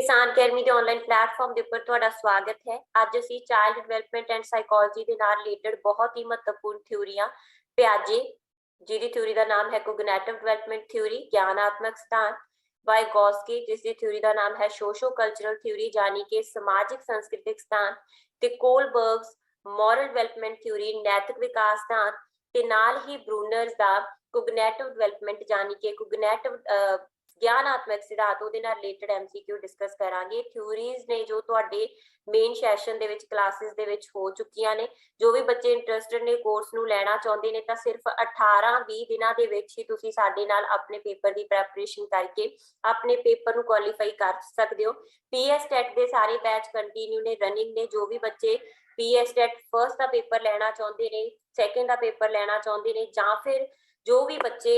किसान अकेडमी के online platform के उपर तुहाडा स्वागत है। अज असीं चाइल्ड डिवेलपमेंट एंड साइकोलॉजी के नाल रिलेटेड बहुत ही महत्वपूर्ण थ्योरियां पियाजे जिहदी थ्योरी का नाम है कोग्निटिव डिवेलपमेंट थ्योरी, ज्ञानात्मक सिद्धांत, वाइगोस्की जिसकी थ्योरी का नाम है सोशो कल्चरल थ्योरी यानी कि समाजिक सांस्कृतिक सिद्धांत, ते कोलबर्ग्स मॉरल डिवेलपमेंट थ्योरी नैतिक विकास सिद्धांत, ते नाल ही ब्रूनर्स का कोग्निटिव डिवेलपमेंट यानी कि कोग्निटिव ज्ञानात्मक सिद्धांत ਉਹਦੇ ਨਾਲ ਰਿਲੇਟਡ MCQ डिस्कस करांगे। थ्योरीज ने जो ਤੁਹਾਡੇ मेन सैशन ਦੇ ਵਿੱਚ ਕਲਾਸਿਸ ਦੇ ਵਿੱਚ ਹੋ ਚੁੱਕੀਆਂ ਨੇ। ਜੋ ਵੀ ਬੱਚੇ ਇੰਟਰਸਟਿਡ ਨੇ ਕੋਰਸ ਨੂੰ ਲੈਣਾ ਚਾਹੁੰਦੇ ਨੇ ਤਾਂ ਸਿਰਫ 18-20 ਦਿਨਾਂ ਦੇ ਵਿੱਚ ਹੀ ਤੁਸੀਂ ਸਾਡੇ ਨਾਲ ਆਪਣੇ ਪੇਪਰ ਦੀ ਪ੍ਰੈਪਰੇਸ਼ਨ ਕਰਕੇ ਆਪਣੇ ਪੇਪਰ ਨੂੰ ਕੁਆਲੀਫਾਈ ਕਰ ਸਕਦੇ ਹੋ। PS ਟੈਟ ਦੇ ਸਾਰੇ ਬੈਚ ਕੰਟੀਨਿਊ ਨੇ, ਰਨਿੰਗ ਨੇ। ਜੋ ਵੀ ਬੱਚੇ PS ਟੈਟ ਫਰਸਟ ਦਾ ਪੇਪਰ ਲੈਣਾ ਚਾਹੁੰਦੇ ਨੇ, ਸੈਕੰਡ ਦਾ ਪੇਪਰ ਲੈਣਾ ਚਾਹੁੰਦੇ ਨੇ ਜਾਂ ਫਿਰ जो भी बच्चे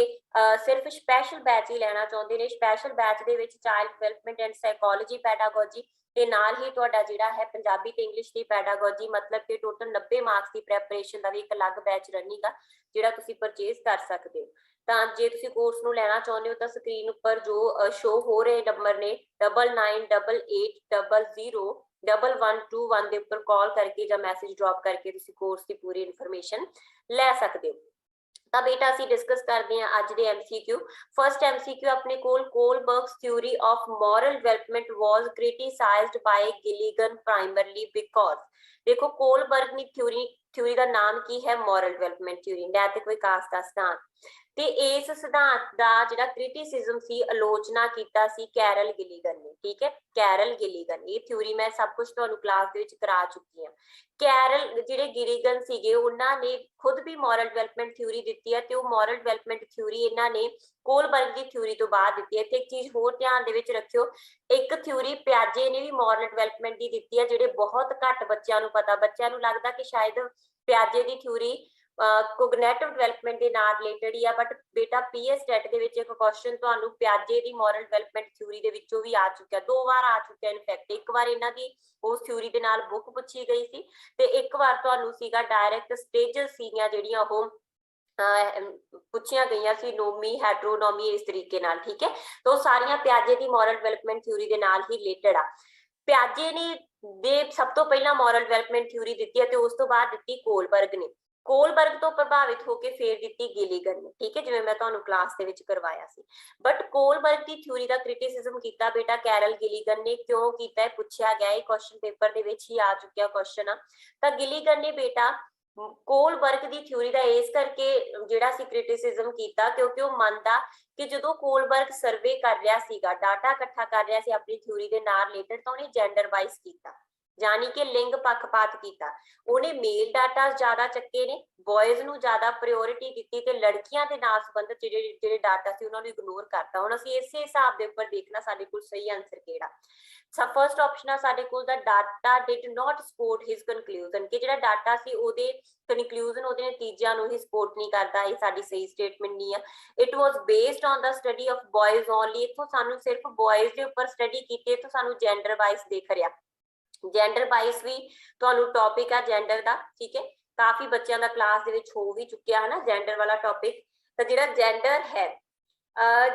सिर्फ स्पैशल बैच ही लेना चाहते हैं, स्पैशल बैच के child development and psychology pedagogy ते नाल ही तुहाडा जिहड़ा है पंजाबी ते इंग्लिश की पैडागोजी मतलब कि टोटल 90 मार्क्स की प्रैपरेशन का भी एक अलग बैच रनिंग आ जिहड़ा तुसीं परचेज कर सकते हो। तो जे तुसीं कोर्स नूं लैना चाहुंदे हो तो स्क्रीन उपर जो शो हो रहे नंबर ने 9988001121 के उपर कॉल करके या मैसेज ड्रॉप करके तुसीं कोर्स की पूरी इन्फॉर्मेशन लै सकते हो। तो बेटा असीं डिस्कस करते हैं अज दे MCQ। फर्स्ट MCQ अपने Kohlberg's theory of moral development was criticized by Gilligan primarily because देखो कोलबर्ग की थ्योरी का नाम की है मॉरल डिवेलपमेंट थ्योरी नैतिक विकास का सिद्धांत। ते इस सिद्धांत का जिहड़ा क्रिटिसिज्म सी आलोचना कीता सी कैरल गिलिगन ने। ठीक है, कैरल गिलिगन ये थ्योरी मैं सब कुछ तुहानू क्लास दे विच करा चुकी हां। कैरल जिहड़े गिलिगन सीगे उन्हां ने खुद भी मॉरल डिवेलपमेंट थ्योरी दित्ती है ते वो मॉरल डिवेलपमेंट थ्योरी इन्हां ने कोलबर्ग की थ्योरी तो बाद दित्ती है। ते एक चीज होर ध्यान दे विच रखियो, एक थ्योरी पियाजे ने भी मॉरल डिवेलपमेंट की दित्ती है जिहड़े बहुत घट बच्चों नू पता। बच्चों नू लगदा कि शायद पियाजे की थ्योरी कोग्निटिव डिवेलपमेंट के नाल रिलेटेड ही है, बट बेटा PS टैट दे विच एक क्वेश्चन तुहानू पियाजे दी मॉरल डिवेलपमेंट थ्योरी दे विचों भी आ चुका, 2 बार आ चुका। इनफैक्ट एक बार इन्हां दी उस थ्योरी दे नाल बुक पूछी गई सी ते एक बार तुहानू सीगा डायरैक्ट स्टेजेस सीगियां जिहड़ियां ओह पूछिया गई सी, नोमी हैट्रोनोमी इस तरीके नाल। ठीक है, तो सारियां पियाजे की मॉरल डिवेलपमेंट थ्योरी के नाल ही रिलेटेड आ। पियाजे ने दे सब तो पहला मॉरल डिवेलपमेंट थ्योरी दी है तो उस तो बाद दी कोलबर्ग ने। कोलबर्ग तो प्रभावित होकर फिर दी गिलिगन ने। ठीक है, जिवें मैं तुहानू क्लास दे विच करवाया सी। बट कोलबर्ग की थ्योरी का क्रिटिसिज्म किया बेटा कैरल गिलिगन ने क्यों किया है पूछा गया है, क्वेश्चन पेपर दे विच ही आ चुका क्वेश्चन आ। तो गिलिगन ने बेटा कोलबर्ग की थ्योरी का इस करके जिहड़ा सी क्रिटिसिज्म किया क्योंकि वो मानता कि जो कोलबर्ग सर्वे कर रहा सीगा, डाटा इकट्ठा कर रहा सी अपनी थ्योरी के नाल रिलेटेड, तो उन्हें जेंडर वाइज किया यानी कि लिंग पक्षपात किया। उन्हें मेल डाटा ज्यादा चक्के ने, बॉयज नू ज्यादा प्रायोरिटी दी ते लड़कियां दे नाल संबंधित जिहड़े डाटा सी उन्हां नू इग्नोर करता। हुण असीं इसे हिसाब दे उपर देखना साडे कोल सही आंसर किहड़ा। फर्स्ट ऑप्शन आ साडे कोल दा data did not support his conclusion कि जिहड़ा डाटा सी ओहदे कंक्लूजन ओहदे नतीजियां नू ही सपोर्ट नहीं करदा, ये साडी सही स्टेटमेंट नहीं है। It was based on the study of boys only, इत्थों सानू सिर्फ बॉयज दे उपर स्टडी कीती, इत्थों सानू जेंडर वाइज दिख रहा। जेंडर वाइज भी तुहानू टॉपिक है जेंडर का। ठीक है, काफी बच्चों का क्लास दे विच हो भी चुकिया है ना जेंडर वाला टॉपिक। तो जिहड़ा जेंडर है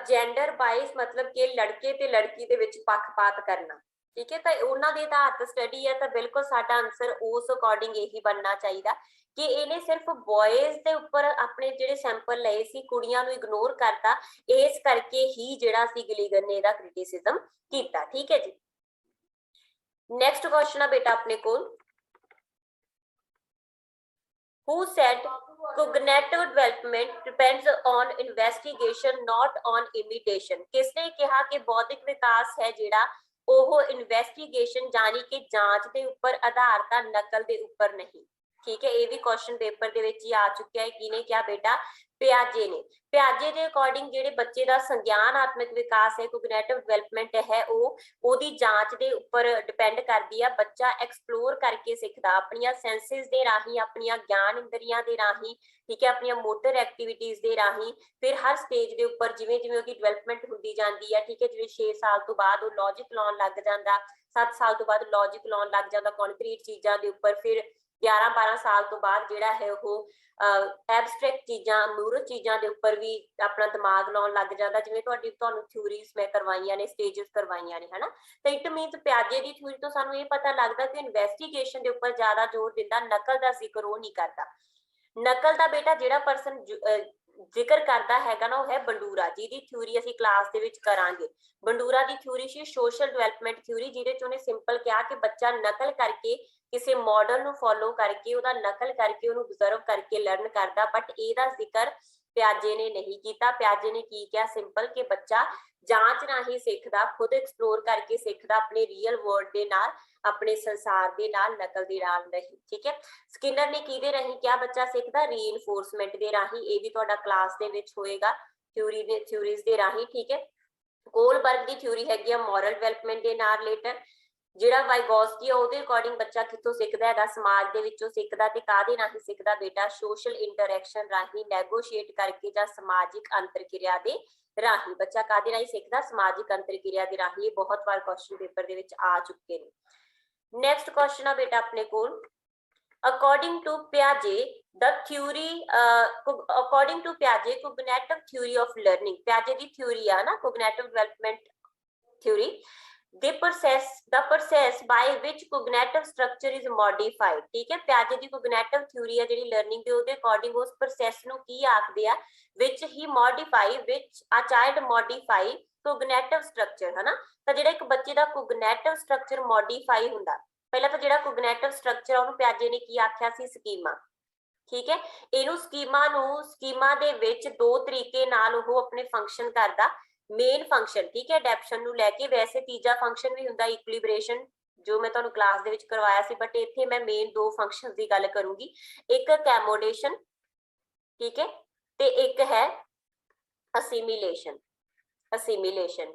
जेंडर वाइज मतलब कि लड़के ते लड़की दे विच पक्षपात करना। ठीक है, तो उन्होंने आधार पर स्टडी है तो बिल्कुल साडा आंसर उस अकॉर्डिंग यही बनना चाहिए कि इन्हें सिर्फ बॉयज के उपर अपने जिहड़े सैंपल लए सी कुड़ियां नू इग्नोर करता, इस करके ही जिहड़ा सी गिलिगन ने इहदा क्रिटिसिज्म कीता। ठीक है जी, नेक्स्ट क्वेश्चन है बेटा अपने को, who said cognitive development depends on investigation not on imitation। किसने कहा कि बौद्धिक विकास है जिहड़ा ओह इन्वेस्टिगेशन यानी कि जांच के उपर आधारता नकल के उपर नहीं। ठीक है, ये भी क्वेश्चन पेपर दे विच ही आ चुका है। किने क्या बेटा पियाजे ने। पियाजे के अकॉर्डिंग जिहड़े बच्चे का संज्ञानात्मक विकास है कोग्निटिव डिवेलपमेंट है ओहदी जांच के उपर डिपेंड करती है। बच्चा एक्सप्लोर करके सीखता अपनिया सेंसिस दे राही, अपनिया ज्ञान इंद्रियां दे राही। ठीक है, अपनिया मोटर एक्टिविटीज दे राही फिर हर स्टेज के उपर जिवें जिवें उहदी डिवेलपमेंट हुंदी जांदी है। ठीक है, जिवें 6 साल तो बाद वो लॉजिक लाउण लग जांदा, 7 साल तो बाद लॉजिक लाउण लग जांदा कॉन्क्रीट चीज़ां दे उपर, फिर 11-12 ਸਾਲ ਤੋਂ ਬਾਅਦ ਜਿਹੜਾ ਹੈ ਉਹ ਐਬਸਟ੍ਰੈਕਟ ਚੀਜ਼ਾਂ, ਮੂਰਤ ਚੀਜ਼ਾਂ ਦੇ ਉੱਪਰ ਵੀ ਆਪਣਾ ਦਿਮਾਗ ਲਾਉਣ ਲੱਗ ਜਾਂਦਾ, ਜਿਵੇਂ ਤੁਹਾਨੂੰ ਥਿਊਰੀਜ਼ ਮੈਂ ਕਰਵਾਈਆਂ ਨੇ, ਸਟੇजेस ਕਰਵਾਈਆਂ ਨੇ, ਹਨਾ। ਤਾਂ ਇਟ ਮੀਨਸ ਪਿਆਜੇ ਦੀ ਥਿਊਰੀ ਤੋਂ ਸਾਨੂੰ ਇਹ ਪਤਾ ਲੱਗਦਾ ਕਿ ਇਨਵੈਸਟੀਗੇਸ਼ਨ ਦੇ ਉੱਪਰ ਜ਼ਿਆਦਾ ਜ਼ੋਰ ਦਿੰਦਾ, ਨਕਲ ਦਾ ਜ਼ਿਕਰ ਉਹ ਨਹੀਂ ਕਰਦਾ। ਨਕਲ ਦਾ ਬੇਟਾ ਜਿਹੜਾ ਪਰਸਨ ਜ਼ਿਕਰ ਕਰਦਾ ਹੈਗਾ ਨਾ, ਉਹ ਹੈ ਬੰਡੂਰਾ, ਜਿਹਦੀ ਥਿਊਰੀ ਅਸੀਂ ਕਲਾਸ ਦੇ ਵਿੱਚ ਕਰਾਂਗੇ। ਬੰਡੂਰਾ ਦੀ ਥਿਊਰੀ ਸੀ ਸੋਸ਼ਲ ਡਿਵੈਲਪਮੈਂਟ ਥਿਊਰੀ, ਜਿਹਦੇ ਚ ਉਹਨੇ ਸਿੰਪਲ ਕਿਹਾ ਕਿ ਬੱਚਾ ਨਕਲ ਕਰਕੇ, ਕਿਸੇ ਮਾਡਲ ਨੂੰ ਫੋਲੋ ਕਰਕੇ, ਉਹਦਾ ਨਕਲ ਕਰਕੇ, ਉਹਨੂੰ ਆਬਜ਼ਰਵ ਕਰਕੇ ਲਰਨ ਕਰਦਾ। ਬਟ ਇਹਦਾ ਜ਼ਿਕਰ ਪਿਆਜੇ ਨੇ ਨਹੀਂ ਕੀਤਾ। ਪਿਆਜੇ ਨੇ ਕੀ ਕਿਹਾ? ਸਿੰਪਲ ਕਿ ਬੱਚਾ ਜਾਂਚ ਰਾਹੀਂ ਸਿੱਖਦਾ, ਖੁਦ ਐਕਸਪਲੋਰ ਕਰਕੇ ਸਿੱਖਦਾ, ਆਪਣੇ ਰੀਅਲ ਵਰਲਡ ਦੇ ਨਾਲ, ਆਪਣੇ ਸੰਸਾਰ ਦੇ ਨਾਲ, ਨਕਲ ਦੇ ਨਾਲ ਨਹੀਂ। ਠੀਕ ਹੈ। ਸਕਿਨਰ ਨੇ ਕਿਹਦੇ ਰਾਹੀਂ ਕਿਹਾ ਬੱਚਾ ਸਿੱਖਦਾ? ਰੀਇਨਫੋਰਸਮੈਂਟ ਦੇ ਰਾਹੀਂ। ਇਹ ਵੀ ਤੁਹਾਡਾ ਕਲਾਸ ਦੇ ਵਿੱਚ ਹੋਏਗਾ, ਥਿਊਰੀਜ਼ ਦੇ ਰਾਹੀਂ। ਠੀਕ ਹੈ। ਕੋਲਬਰਗ ਦੀ ਥਿਊਰੀ ਹੈਗੀ ਆ ਮੋਰਲ ਡਿਵੈਲਪਮੈਂਟ ਦੇ ਨਾਲ ਰਿਲੇਟਡ। ਜਿਹੜਾ ਵਾਈਗੋਸਕੀ ਆ ਉਹਦੇ ਅਕੋਰਡਿੰਗ ਬੱਚਾ ਕਿੱਥੋਂ ਸਿੱਖਦਾ ਹੈਗਾ? ਸਮਾਜ ਦੇ ਵਿੱਚੋਂ ਸਿੱਖਦਾ। ਤੇ ਕਾਹਦੇ ਰਾਹੀਂ ਸਿੱਖਦਾ ਬੇਟਾ? ਸੋਸ਼ਲ ਇੰਟਰੈਕਸ਼ਨ ਰਾਹੀਂ, ਨੈਗੋਸ਼ੀਏਟ ਕਰਕੇ ਜਾਂ ਸਮਾਜਿਕ ਅੰਤਰਕਿਰਿਆ ਦੇ ਰਾਹੀਂ। ਬੱਚਾ ਕਾਹਦੇ ਰਾਹੀਂ ਸਿੱਖਦਾ? ਸਮਾਜਿਕ ਅੰਤਰਕਿਰਿਆ ਦੇ ਰਾਹੀਂ। ਇਹ ਬਹੁਤ ਵਾਰ ਕੁਐਸਚਨ ਪੇਪਰ ਦੇ ਵਿੱਚ ਆ ਚੁੱਕੇ ਨੇ। ਨੈਕਸਟ ਕੁਐਸਚਨ ਆ ਬੇਟਾ ਆਪਣੇ ਕੋਲ, according to Piaget the theory according to Piaget cognitive theory of learning, Piaget the theory ਆ ਨਾ cognitive development theory, the process by which cognitive structure is modified। ਠੀਕ ਹੈ। Piaget ਦੀ cognitive theory ਆ ਜਿਹੜੀ learning ਦੇ, ਉਹਦੇ according ਉਸ process ਨੂੰ ਕੀ ਆਖਦੇ ਆ? which he modify, which a child modify cognitive structure, ਹੈ ਨਾ। ਤਾਂ ਜਿਹੜਾ ਇੱਕ ਬੱਚੇ ਦਾ cognitive structure modify ਹੁੰਦਾ, ਪਹਿਲਾਂ ਤਾਂ ਜਿਹੜਾ ਕੋਗਨੈਟਿਵ ਸਟਰਕਚਰ ਉਹਨੂੰ ਪਿਆਜੇ ਨੇ ਕੀ ਆਖਿਆ ਸੀ? ਸਕੀਮਾ। ਠੀਕ ਹੈ। ਇਹਨੂੰ ਸਕੀਮਾ ਦੇ ਵਿੱਚ ਦੋ ਤਰੀਕੇ ਨਾਲ ਉਹ ਆਪਣੇ ਫੰਕਸ਼ਨ ਕਰਦਾ। ਮੇਨ ਫੰਕਸ਼ਨ, ਠੀਕ ਹੈ, ਐਡੈਪਸ਼ਨ ਨੂੰ ਲੈ ਕੇ। ਵੈਸੇ ਤੀਜਾ ਫੰਕਸ਼ਨ ਵੀ ਹੁੰਦਾ ਇਕੁਇਲਿਬ੍ਰੇਸ਼ਨ, ਜੋ ਮੈਂ ਤੁਹਾਨੂੰ ਕਲਾਸ ਦੇ ਵਿੱਚ ਕਰਵਾਇਆ ਸੀ, ਬਟ ਇੱਥੇ ਮੈਂ ਮੇਨ ਦੋ ਫੰਕਸ਼ਨਸ ਦੀ ਗੱਲ ਕਰੂੰਗੀ। ਇੱਕ ਅਕੈਮੋਡੇਸ਼ਨ, ਠੀਕ ਹੈ, ਤੇ ਇੱਕ ਹੈ ਅਸੀਮੀਲੇਸ਼ਨ।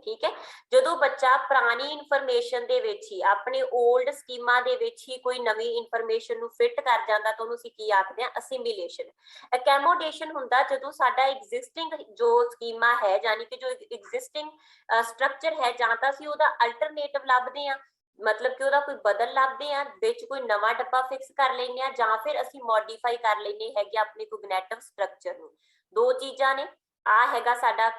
ਠੀਕ ਹੈ। ਜਦੋਂ ਬੱਚਾ ਪੁਰਾਣੀ ਇਨਫੋਰਮੇਸ਼ਨ ਦੇ ਵਿੱਚ ਹੀ, ਆਪਣੇ 올ਡ ਸਕੀਮਾ ਦੇ ਵਿੱਚ ਹੀ ਕੋਈ ਨਵੀਂ ਇਨਫੋਰਮੇਸ਼ਨ ਨੂੰ ਫਿੱਟ ਕਰ ਜਾਂਦਾ, ਤਾਂ ਉਹਨੂੰ ਅਸੀਂ ਕੀ ਆਖਦੇ ਹਾਂ? ਅਸੀਮੀਲੇਸ਼ਨ। ਅਕੈਮੋਡੇਸ਼ਨ ਹੁੰਦਾ ਜਦੋਂ ਸਾਡਾ ਐਗਜ਼ਿਸਟਿੰਗ ਜੋ ਸਕੀਮਾ ਹੈ, ਯਾਨੀ ਕਿ ਜੋ ਐਗਜ਼ਿਸਟਿੰਗ ਸਟਰਕਚਰ ਹੈ, ਜਾਂ ਤਾਂ ਅਸੀਂ ਉਹਦਾ ਅਲਟਰਨੇਟਿਵ ਲੱਭਦੇ ਹਾਂ, ਮਤਲਬ ਕਿ ਉਹਦਾ ਕੋਈ ਬਦਲ ਲੱਭਦੇ ਆ, ਵਿੱਚ ਕੋਈ ਨਵਾਂ ਡੱਬਾ ਫਿਕਸ ਕਰ ਲੈਂਦੇ ਆ, ਜਾਂ ਫਿਰ ਅਸੀਂ ਮੋਡੀਫਾਈ ਕਰ ਲੈਂਦੇ ਹੈਗੇ ਆਪਣੇ ਕੋਗਨੈਟਿਵ ਸਟਰਕਚਰ ਨੂੰ। ਦੋ ਚੀਜ਼ਾਂ ਨੇ। ਆ ਹੈਗਾ ਸਾਡਾ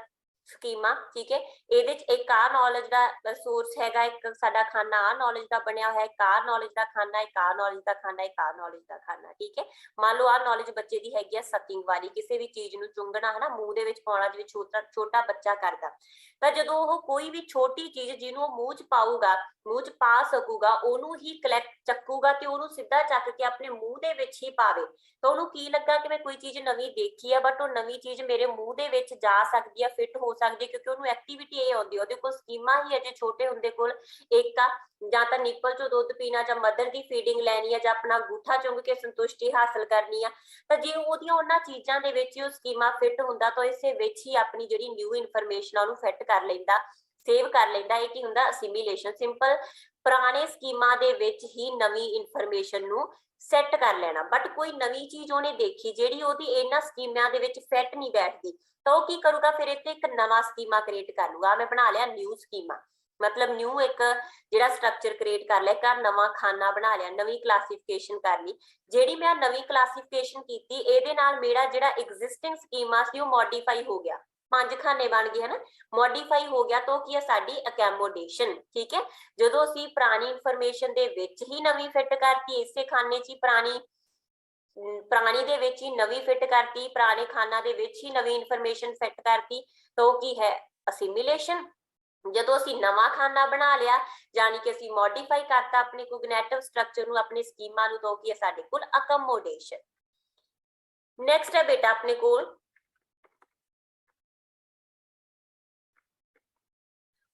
ਸਕੀਮਾ, ਠੀਕ ਹੈ। ਇਹਦੇ ਚ ਇੱਕ ਆ ਨੌਲੇਜ ਦਾ ਸੋਰਸ ਹੈਗਾ, ਇੱਕ ਸਾਡਾ ਖਾਨਾ ਆ ਨੌਲੇਜ ਦਾ ਬਣਿਆ ਹੋਇਆ, ਇੱਕ ਆ ਨੌਲੇਜ ਦਾ ਖਾਨਾ, ਇੱਕ ਆ ਨੌਲੇਜ ਦਾ ਖਾਨਾ, ਇੱਕ ਆ ਨੌਲੇਜ ਦਾ ਖਾਨਾ। ਠੀਕ ਹੈ। ਮੰਨ ਲਓ ਆ ਨੌਲੇਜ ਬੱਚੇ ਦੀ ਹੈਗੀ ਆ ਸਕਿੰਗ ਵਾਲੀ, ਕਿਸੇ ਵੀ ਚੀਜ਼ ਨੂੰ ਚੁੰਗਣਾ, ਹਨਾ, ਮੂੰਹ ਦੇ ਵਿੱਚ ਪਾਉਣਾ, ਜਿਵੇਂ ਛੋਟਾ ਬੱਚਾ ਕਰਦਾ। ਤਾਂ ਜਦੋਂ ਉਹ ਕੋਈ ਵੀ ਛੋਟੀ ਚੀਜ਼ ਜਿਹਨੂੰ ਉਹ ਮੂੰਹ ਚ ਪਾਊਗਾ, ਮੂੰਹ ਚ ਪਾ ਸਕੂਗਾ, ਉਹਨੂੰ ਹੀ ਕਲੈਕਟ ਚੱਕੂਗਾ ਤੇ ਉਹਨੂੰ ਸਿੱਧਾ ਚੱਕ ਕੇ ਆਪਣੇ ਮੂੰਹ ਦੇ ਵਿੱਚ ਹੀ ਪਾਵੇ, ਤਾਂ ਉਹਨੂੰ ਕੀ ਲੱਗਾ ਕਿ ਮੈਂ ਕੋਈ ਚੀਜ਼ ਨਵੀਂ ਦੇਖੀ ਆ, ਬਟ ਉਹ ਨਵੀਂ ਚੀਜ਼ ਮੇਰੇ ਮੂੰਹ ਦੇ ਵਿੱਚ ਜਾ ਸਕਦੀ ਆ, ਫਿੱਟ ਹੋ ਸਕਦੀ, ਕਿਉਂਕਿ ਉਹਨੂੰ ਐਕਟੀਵਿਟੀ ਇਹ ਆਉਂਦੀ, ਉਹਦੇ ਕੋਲ ਸਕੀਮਾ ਹੀ ਅਜੇ ਛੋਟੇ ਹੁੰਦੇ ਕੋਲ ਇੱਕ ਆ, ਜਾਂ ਤਾਂ ਨਿੱਪਲ ਚੋਂ ਦੁੱਧ ਪੀਣਾ, ਜਾਂ ਮਦਰ ਦੀ ਫੀਡਿੰਗ ਲੈਣੀ ਆ, ਜਾਂ ਆਪਣਾ ਅੰਗੂਠਾ ਚੁੰਗ ਕੇ ਸੰਤੁਸ਼ਟੀ ਹਾਸਲ ਕਰਨੀ ਆ। ਤਾਂ ਜੇ ਉਹਦੀਆਂ ਉਹਨਾਂ ਚੀਜ਼ਾਂ ਦੇ ਵਿੱਚ ਉਹ ਸਕੀਮਾ ਫਿੱਟ ਹੁੰਦਾ, ਤਾਂ ਇਸੇ ਵਿੱਚ ਹੀ ਆਪਣੀ ਜਿਹੜੀ ਨਿਊ ਇਨਫੋਰਮੇਸ਼ਨ ਆ ਉਹਨੂੰ ਫਿੱਟ ਕਰ ਲੈਂਦਾ, ਸੇਵ ਕਰ ਲੈਂਦਾ। ਇਹ ਕੀ ਹੁੰਦਾ? ਅਸੀਮੀਲੇਸ਼ਨ। ਸਿੰਪਲ ਪੁਰਾਣੇ ਸਕੀਮਾ ਦੇ ਵਿੱਚ ਹੀ ਨਵੀਂ ਇਨਫੋਰਮੇਸ਼ਨ ਨੂੰ ਸੈੱਟ ਕਰ ਲੈਣਾ। ਬਟ ਕੋਈ ਨਵੀਂ ਚੀਜ਼ ਉਹਨੇ ਦੇਖੀ ਜਿਹੜੀ ਉਹਦੀ ਇਹਨਾਂ ਸਕੀਮਾਂ ਦੇ ਵਿੱਚ ਫਿੱਟ ਨਹੀਂ ਬੈਠਦੀ, ਤਾਂ ਉਹ ਕੀ ਕਰੂਗਾ? ਫਿਰ ਇੱਥੇ ਇੱਕ ਨਵਾਂ ਸਕੀਮਾ ਕ੍ਰੀਏਟ ਕਰ ਲੂਗਾ। ਮੈਂ ਬਣਾ ਲਿਆ ਨਿਊ ਸਕੀਮਾ, ਮਤਲਬ ਨਿਊ ਇੱਕ ਜਿਹੜਾ ਸਟਰਕਚਰ ਕ੍ਰੀਏਟ ਕਰ ਲਿਆ, ਇੱਕ ਨਵਾਂ ਖਾਨਾ ਬਣਾ ਲਿਆ, ਨਵੀਂ ਕਲਾਸੀਫਿਕੇਸ਼ਨ ਕਰ ਲਈ। ਜਿਹੜੀ ਮੈਂ ਨਵੀਂ ਕਲਾਸੀਫਿਕੇਸ਼ਨ ਕੀਤੀ, ਇਹਦੇ ਨਾਲ ਮੇਰਾ ਜਿਹੜਾ ਐਗਜ਼ਿਸਟਿੰਗ ਸਕੀਮਾ ਸੀ ਉਹ ਮੋਡੀਫਾਈ ਹੋ ਗਿਆ, 5 ਖਾਨੇ ਬਣ ਗਏ, ਹਨਾ, ਮੋਡੀਫਾਈ ਹੋ ਗਿਆ। ਤਾਂ ਕੀ ਹੈ? ਸਾਡੀ ਅਕੈਮੋਡੇਸ਼ਨ। ਠੀਕ ਹੈ। ਜਦੋਂ ਅਸੀਂ ਪੁਰਾਣੀ ਇਨਫੋਰਮੇਸ਼ਨ ਦੇ ਵਿੱਚ ਹੀ ਨਵੀਂ ਫਿੱਟ ਕਰਤੀ, ਇਸੇ ਖਾਨੇ 'ਚ ਹੀ ਪੁਰਾਣੀ ਦੇ ਵਿੱਚ ਹੀ ਨਵੀਂ ਫਿੱਟ ਕਰਤੀ, ਪੁਰਾਣੇ ਖਾਨਾ ਦੇ ਵਿੱਚ ਹੀ ਨਵੀਂ ਇਨਫੋਰਮੇਸ਼ਨ ਫਿੱਟ ਕਰਤੀ, ਤਾਂ ਉਹ ਕੀ ਹੈ? ਅਸੀਮੀਲੇਸ਼ਨ। ਜਦੋਂ ਅਸੀਂ ਨਵਾਂ ਖਾਨਾ ਬਣਾ ਲਿਆ, ਯਾਨੀ ਕਿ ਅਸੀਂ ਮੋਡੀਫਾਈ ਕਰਤਾ ਆਪਣੇ ਕੋਗਨੈਟਿਵ ਸਟਰਕਚਰ ਨੂੰ, ਆਪਣੇ ਸਕੀਮਾ ਨੂੰ, ਤਾਂ ਕੀ ਹੈ ਸਾਡੇ ਕੋਲ? ਅਕਮੋਡੇਸ਼ਨ। ਨੈਕਸਟ ਹੈ ਬੇਟਾ ਆਪਣੇ ਕੋਲ,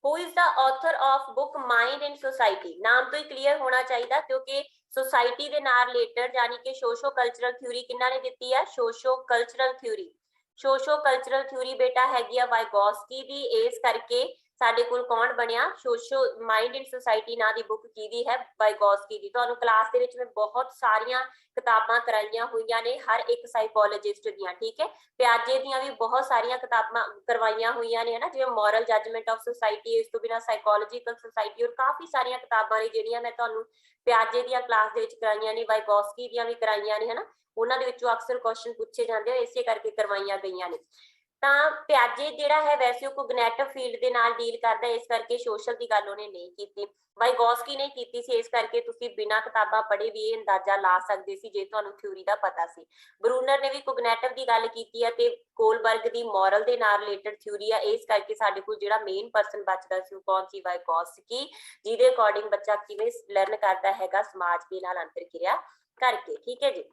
who is the author of book Mind and Society। ਨਾਮ ਤੋਂ ਹੀ ਕਲੀਅਰ ਹੋਣਾ ਚਾਹੀਦਾ, ਕਿਉਂਕਿ ਸੋਸਾਇਟੀ ਦੇ ਨਾਲ ਰਿਲੇਟਡ, ਯਾਨੀ ਕਿ ਸੋਸ਼ੋ ਕਲਚਰਲ ਥਿਊਰੀ ਕਿਹਨਾਂ ਨੇ ਦਿੱਤੀ ਹੈ? ਸੋਸ਼ੋ ਕਲਚਰਲ ਥਿਊਰੀ। ਸੋਸ਼ੋ ਕਲਚਰਲ ਥਿਊਰੀ ਬੇਟਾ ਹੈਗੀ ਆ ਵਾਈਗੋਸਕੀ ਦੀ। ਇਸ ਕਰਕੇ ਸਾਡੇ ਕੋਲ ਕੌਣ ਬਣਿਆ, ਸੋਸ਼ਲ ਮਾइंड इन सोसाइटी ਨਾਂ ਦੀ ਬੁੱਕ ਕਿਹਦੀ ਹੈ, ਵਾਈਗੋਸਕੀ ਦੀ। ਤੁਹਾਨੂੰ ਕਲਾਸ ਦੇ ਵਿੱਚ ਮੈਂ ਬਹੁਤ ਸਾਰੀਆਂ ਕਿਤਾਬਾਂ ਕਰਾਈਆਂ ਹੋਈਆਂ ਨੇ ਹਰ ਇੱਕ ਸਾਈਕੋਲੋਜਿਸਟ ਦੀਆਂ, ਠੀਕ ਹੈ। ਪਿਆਜੇ ਦੀਆਂ ਵੀ ਬਹੁਤ ਸਾਰੀਆਂ ਕਿਤਾਬਾਂ ਕਰਵਾਈਆਂ ਹੋਈਆਂ ਨੇ ਹਨਾ, ਜਿਵੇਂ ਮੋਰਲ ਜਜਮੈਂਟ ਆਫ ਸੋਸਾਇਟੀ, ਇਸ ਤੋਂ ਬਿਨਾਂ ਸਾਈਕੋਲੋਜੀਕਲ ਸੋਸਾਇਟੀ, ਔਰ ਕਾਫੀ ਸਾਰੀਆਂ ਕਿਤਾਬਾਂ ਨੇ ਜਿਹੜੀਆਂ ਮੈਂ ਤੁਹਾਨੂੰ ਪਿਆਜੇ ਦੀਆਂ ਕਲਾਸ ਦੇ ਵਿੱਚ ਕਰਾਈਆਂ ਨੇ, ਵਾਈਗੋਸਕੀ ਦੀਆਂ ਵੀ ਕਰਾਈਆਂ ਨੇ ਹਨਾ। ਉਹਨਾਂ ਦੇ ਵਿੱਚੋਂ ਅਕਸਰ ਕੁਐਸਚਨ ਪੁੱਛੇ ਜਾਂਦੇ ਆ, ਇਸੇ ਕਰਕੇ ਕਰਵਾਈਆਂ ਗਈਆਂ ਨੇ। ਤਾਂ ਪਿਆਜੇ ਜਿਹੜਾ ਹੈ ਵੈਸੇ ਉਹ ਕੋਗਨੈਟਿਵ ਫੀਲਡ ਦੇ ਨਾਲ ਡੀਲ ਕਰਦਾ, ਇਸ ਕਰਕੇ ਸੋਸ਼ਲ ਦੀ ਗੱਲ ਉਹਨੇ ਨਹੀਂ ਕੀਤੀ। ਵਾਈਗੋਸਕੀ ਨੇ ਕੀਤੀ ਸੀ, ਇਸ ਕਰਕੇ ਤੁਸੀਂ ਬਿਨਾਂ ਕਿਤਾਬਾਂ ਪੜ੍ਹੇ ਵੀ ਇਹ ਅੰਦਾਜ਼ਾ ਲਾ ਸਕਦੇ ਸੀ ਜੇ ਤੁਹਾਨੂੰ ਥਿਊਰੀ ਦਾ ਪਤਾ ਸੀ। ਬਰੂਨਰ ਨੇ ਵੀ ਕੋਗਨੈਟਿਵ ਦੀ ਗੱਲ ਕੀਤੀ ਹੈ ਤੇ ਕੋਲਬਰਗ ਦੀ ਮੋਰਲ ਦੇ ਨਾਲ ਰਿਲੇਟਡ ਥਿਊਰੀ ਆ, ਇਸ ਕਰਕੇ ਸਾਡੇ ਕੋਲ ਜਿਹੜਾ ਮੇਨ ਪਰਸਨ ਬਚਦਾ ਸੀ ਉਹ ਕੌਣ ਸੀ, ਵਾਈਗੋਸਕੀ, ਜਿਹਦੇ ਅਕੋਰਡਿੰਗ ਬੱਚਾ ਕਿਵੇਂ ਲਰਨ ਕਰਦਾ ਹੈਗਾ ਸਮਾਜ ਦੇ ਨਾਲ ਅੰਤਰਕਿਰਿਆ ਕਰਕੇ, ਠੀਕ ਹੈ ਜੀ।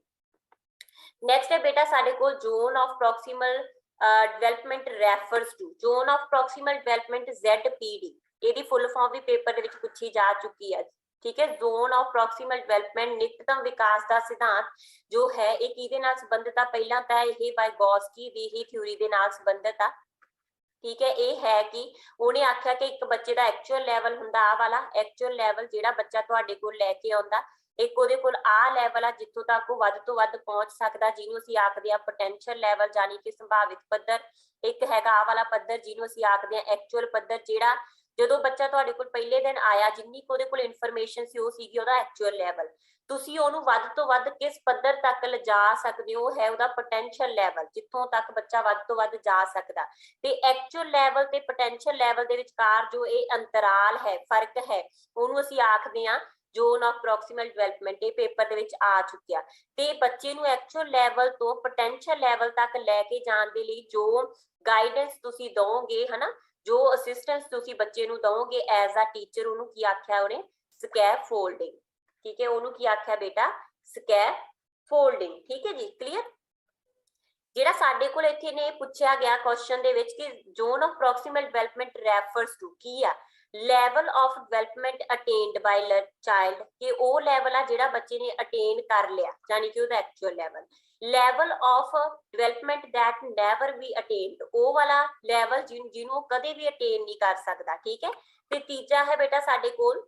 ਨੈਕਸਟ ਹੈ ਬੇਟਾ ਸਾਡੇ ਕੋਲ zone of proximal development refers to, zone of proximal development ZPD, ਇਹਦੀ ਫੁੱਲ ਫਾਰਮ ਵੀ ਪੇਪਰ ਦੇ ਵਿੱਚ ਪੁੱਛੀ ਜਾ ਚੁੱਕੀ ਹੈ, ਠੀਕ ਹੈ। ਜ਼ੋਨ ਆਫ ਪ੍ਰੋਕਸੀਮਲ ਡਿਵੈਲਪਮੈਂਟ ਨਿਕਟਤਮ ਵਿਕਾਸ ਦਾ ਸਿਧਾਂਤ ਜੋ ਹੈ ਇਹ ਕਿਹਦੇ ਨਾਲ ਸੰਬੰਧਿਤ ਆ, ਪਹਿਲਾਂ ਤਾਂ ਇਹ ਵਾਈਗੋਸਕੀ ਦੀ ਹੀ ਥਿਊਰੀ ਦੇ ਨਾਲ ਸੰਬੰਧਿਤ ਆ, ਠੀਕ ਹੈ। ਇਹ ਹੈ ਕਿ ਉਹਨੇ ਆਖਿਆ ਕਿ ਇੱਕ ਬੱਚੇ ਦਾ ਐਕਚੁਅਲ ਲੈਵਲ ਹੁੰਦਾ ਆ ਵਾਲਾ, ਐਕਚੁਅਲ ਲੈਵਲ ਜਿਹੜਾ ਬੱਚਾ ਤੁਹਾਡੇ ਕੋਲ ਲੈ ਕੇ ਆਉਂਦਾ, ਇੱਕ ਉਹਦੇ ਕੋਲ ਆ ਲੈਵਲ ਆ ਜਿੱਥੋਂ ਤੱਕ ਉਹ ਵੱਧ ਤੋਂ ਵੱਧ ਪਹੁੰਚ ਸਕਦਾ, ਜਿਹਨੂੰ ਅਸੀਂ ਆਖਦੇ ਆ ਪੋਟੈਂਸ਼ੀਅਲ ਲੈਵਲ, ਯਾਨੀ ਕਿ ਸੰਭਾਵਿਤ ਪੱਧਰ। ਇੱਕ ਹੈਗਾ ਆ ਵਾਲਾ ਪੱਧਰ ਜਿਹਨੂੰ ਅਸੀਂ ਆਖਦੇ ਆ ਐਕਚੁਅਲ ਪੱਧਰ, ਜਿਹੜਾ ਜਦੋਂ ਬੱਚਾ ਤੁਹਾਡੇ ਕੋਲ ਪਹਿਲੇ ਦਿਨ ਆਇਆ ਜਿੰਨੀ ਕੁ ਉਹਦੇ ਕੋਲ ਇਨਫੋਰਮੇਸ਼ਨ ਸੀ ਉਹ ਸੀਗੀ ਉਹਦਾ ਐਕਚੁਅਲ ਲੈਵਲ। ਤੁਸੀਂ ਉਹਨੂੰ ਵੱਧ ਤੋਂ ਵੱਧ ਕਿਸ ਪੱਧਰ ਤੱਕ ਲਿਜਾ ਸਕਦੇ ਹੋ ਹੈ ਉਹਦਾ ਪੋਟੈਂਸ਼ੀਅਲ ਲੈਵਲ, ਜਿੱਥੋਂ ਤੱਕ ਬੱਚਾ ਵੱਧ ਤੋਂ ਵੱਧ ਜਾ ਸਕਦਾ। ਤੇ ਐਕਚੁਅਲ ਲੈਵਲ ਤੇ ਪੋਟੈਂਸ਼ੀਅਲ ਲੈਵਲ ਦੇ ਵਿਚਕਾਰ ਜੋ ਇਹ ਅੰਤਰਾਲ ਹੈ, ਫਰਕ ਹੈ, ਉਹਨੂੰ ਅਸੀਂ ਆਖਦੇ ਆ ਜ਼ੋਨ ਆਫ ਪ੍ਰੋਕਸੀਮਲ ਡਿਵੈਲਪਮੈਂਟ। ਇਹ ਪੇਪਰ ਦੇ ਵਿੱਚ ਆ ਚੁੱਕਿਆ। ਤੇ ਬੱਚੇ ਨੂੰ ਐਕਚੁਅਲ ਲੈਵਲ ਤੋਂ ਪੋਟੈਂਸ਼ੀਅਲ ਲੈਵਲ ਤੱਕ ਲੈ ਕੇ ਜਾਣ ਦੇ ਲਈ ਜੋ ਗਾਈਡੈਂਸ ਤੁਸੀਂ ਦਵੋਗੇ ਹਨਾ, ਜੋ ਅਸਿਸਟੈਂਸ ਤੁਸੀਂ ਬੱਚੇ ਨੂੰ ਦਵੋਗੇ ਐਜ਼ ਅ ਟੀਚਰ, ਉਹਨੂੰ ਕੀ ਆਖਿਆ ਉਹਨੇ, ਸਕੈਫੋਲਡਿੰਗ, ਠੀਕ ਹੈ। ਉਹਨੂੰ ਕੀ ਆਖਿਆ ਬੇਟਾ, ਸਕੈਫੋਲਡਿੰਗ, ਠੀਕ ਹੈ ਜੀ, ਕਲੀਅਰ। ਜਿਹੜਾ ਸਾਡੇ ਕੋਲ ਇੱਥੇ ਨੇ ਪੁੱਛਿਆ ਗਿਆ ਕੁਐਸਚਨ ਦੇ ਵਿੱਚ ਕਿ zone of proximal development refers to ਕੀ ਆ, level of development attained by child, ਕਿ ਉਹ ਲੈਵਲ ਆ ਜਿਹੜਾ ਬੱਚੇ ਨੇ ਅਟੇਨ ਕਰ ਲਿਆ, ਯਾਨੀ ਕਿ ਉਹਦਾ actual level. Level of development that never be attained, ਉਹ ਵਾਲਾ ਲੈਵਲ ਜਿਹਨੂੰ ਉਹ ਕਦੇ ਵੀ ਅਟੇਨ ਨਹੀਂ ਕਰ ਸਕਦਾ, ਠੀਕ ਹੈ। ਤੇ ਤੀਜਾ ਹੈ ਬੇਟਾ ਸਾਡੇ ਕੋਲ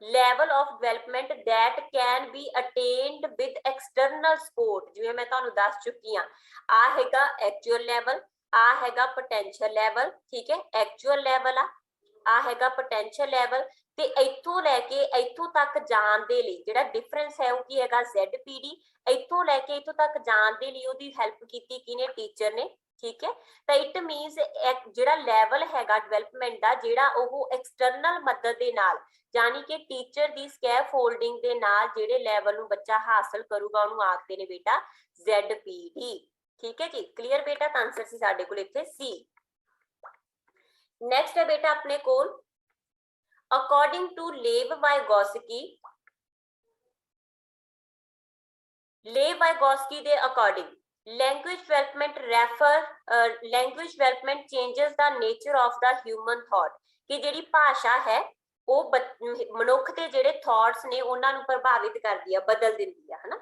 level of development that can be attained with external support, ਜਿਵੇਂ ਮੈਂ ਤੁਹਾਨੂੰ ਦੱਸ ਚੁੱਕੀ ਹਾਂ। ਆ ਹੈਗਾ ਐਕਚੁਅਲ ਲੈਵਲ, ਆ ਹੈਗਾ ਪੋਟੈਂਸ਼ੀਅਲ ਲੈਵਲ, ਠੀਕ ਹੈ। ਐਕਚੁਅਲ ਲੈਵਲ ਆ ਹੈਗਾ ਪੋਟੈਂਸ਼ੀਅਲ ਲੈਵਲ, ਤੇ ਇੱਥੋਂ ਲੈ ਕੇ ਇੱਥੋਂ ਤੱਕ ਜਾਣ ਦੇ ਲਈ ਜਿਹੜਾ ਡਿਫਰੈਂਸ ਹੈ ਉਹ ਕੀ ਹੈਗਾ, ZPD। ਇੱਥੋਂ ਲੈ ਕੇ ਇੱਥੋਂ ਤੱਕ ਜਾਣ ਦੇ ਲਈ ਉਹਦੀ ਹੈਲਪ ਕੀਤੀ ਕਿਹਨੇ, ਟੀਚਰ ਨੇ, ਠੀਕ ਹੈ। ਤਾਂ ਇਟ ਮੀਨਸ ਜਿਹੜਾ ਲੈਵਲ ਹੈਗਾ ਡਿਵੈਲਪਮੈਂਟ ਦਾ, ਜਿਹੜਾ ਉਹ ਐਕਸਟਰਨਲ ਮਦਦ ਦੇ ਨਾਲ, ਯਾਨੀ ਕਿ ਟੀਚਰ ਦੀ ਸਕੈਫੋਲਡਿੰਗ ਦੇ ਨਾਲ ਜਿਹੜੇ ਲੈਵਲ ਨੂੰ ਬੱਚਾ ਹਾਸਲ ਕਰੂਗਾ ਉਹਨੂੰ ਆਖਦੇ ਨੇ ਬੇਟਾ ZPD, ਠੀਕ ਹੈ ਜੀ, ਕਲੀਅਰ ਬੇਟਾ। ਤਾਂ ਆਨਸਰ ਸੀ ਸਾਡੇ ਕੋਲ ਇੱਥੇ C। ਨੈਕਸਟ ਹੈ ਬੇਟਾ ਆਪਣੇ ਕੋਲ ਅਕੋਰਡਿੰਗ ਟੂ ਲੇਵ ਵਾਈਗੋਸਕੀ ਦੇ according language development changes the nature of the human thought, ਕਿ ਜਿਹੜੀ ਭਾਸ਼ਾ ਹੈ ਉਹ ਮਨੁੱਖ ਦੇ ਜਿਹੜੇ ਥਾਟਸ ਨੇ ਉਹਨਾਂ ਨੂੰ ਪ੍ਰਭਾਵਿਤ ਕਰਦੀ ਆ, ਬਦਲ ਦਿੰਦੀ ਆ ਹਨਾ।